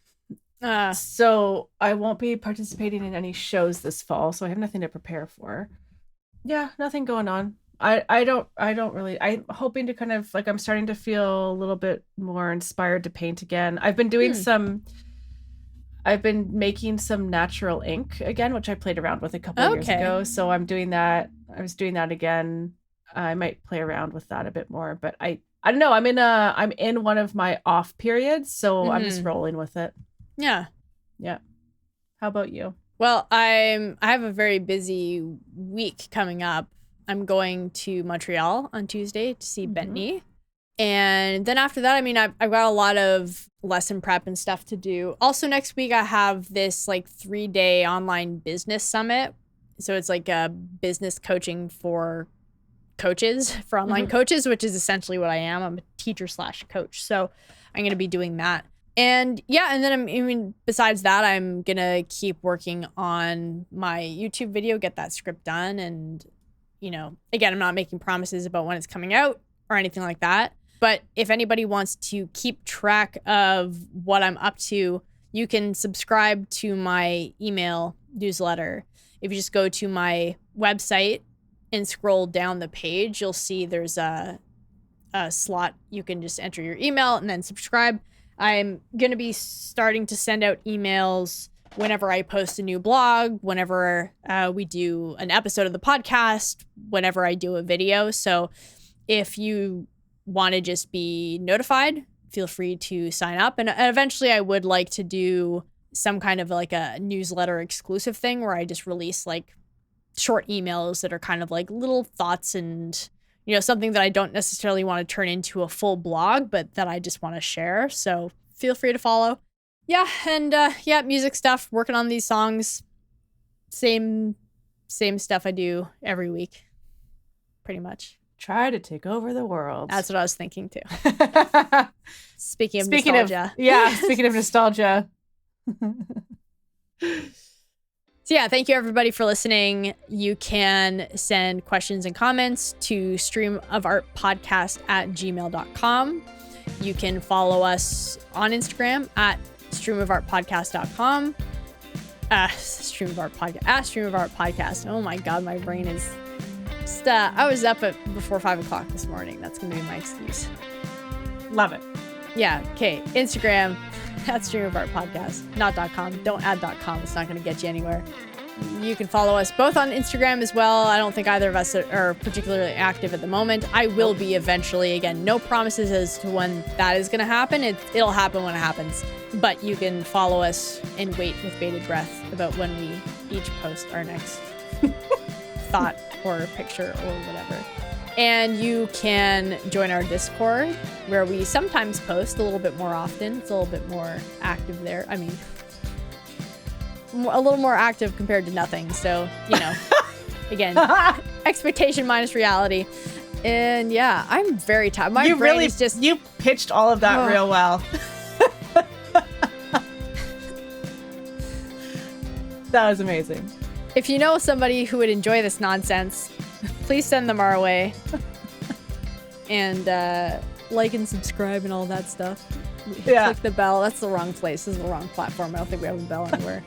So I won't be participating in any shows this fall, so I have nothing to prepare for. Yeah, nothing going on. I don't really. I'm hoping to kind of, like, I'm starting to feel a little bit more inspired to paint again. I've been doing I've been making some natural ink again, which I played around with a couple of years ago. So I'm doing that. I was doing that again. I might play around with that a bit more, but I don't know. I'm in one of my off periods, so I'm just rolling with it. Yeah. Yeah. How about you? Well, I have a very busy week coming up. I'm going to Montreal on Tuesday to see Bentley. And then after that, I mean, I've got a lot of lesson prep and stuff to do. Also, next week, I have this like 3-day online business summit. So it's like a business coaching for coaches, for online coaches, which is essentially what I am. I'm a teacher/coach. So I'm going to be doing that. And yeah, and then besides that, I'm going to keep working on my YouTube video, get that script done. And, you know, again, I'm not making promises about when it's coming out or anything like that. But if anybody wants to keep track of what I'm up to, you can subscribe to my email newsletter. If you just go to my website and scroll down the page, you'll see there's a slot. You can just enter your email and then subscribe. I'm going to be starting to send out emails whenever I post a new blog, whenever we do an episode of the podcast, whenever I do a video. So if you want to just be notified, feel free to sign up. And eventually I would like to do some kind of like a newsletter exclusive thing where I just release like short emails that are kind of like little thoughts and, you know, something that I don't necessarily want to turn into a full blog, but that I just want to share. So feel free to follow. Yeah. And music stuff, working on these songs. Same stuff I do every week, pretty much. Try to take over the world. That's what I was thinking too. Speaking of nostalgia. Speaking of nostalgia. So yeah, thank you everybody for listening. You can send questions and comments to streamofartpodcast@gmail.com. You can follow us on Instagram at streamofartpodcast.com. Stream of Art Podcast. Oh my God, my brain is just, I was up before 5 o'clock this morning. That's going to be my excuse. Love it. Yeah. Okay. Instagram at Stream of Art Podcast, not .com. Don't add .com. It's not going to get you anywhere. You can follow us both on Instagram as well. I don't think either of us are particularly active at the moment. I will be eventually. Again, no promises as to when that is going to happen. It'll happen when it happens. But you can follow us and wait with bated breath about when we each post our next thought or picture or whatever. And you can join our Discord, where we sometimes post a little bit more often. It's a little bit more active there. I mean, a little more active compared to nothing. So, you know, again, expectation minus reality. And yeah, I'm very tired. My brain is just... You pitched all of that real well. That was amazing. If you know somebody who would enjoy this nonsense, please send them our way. And like and subscribe and all that stuff. Yeah. Click the bell. That's the wrong place. This is the wrong platform. I don't think we have a bell anywhere.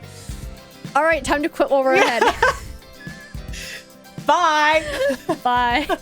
All right, time to quit while we're ahead. Bye. Bye.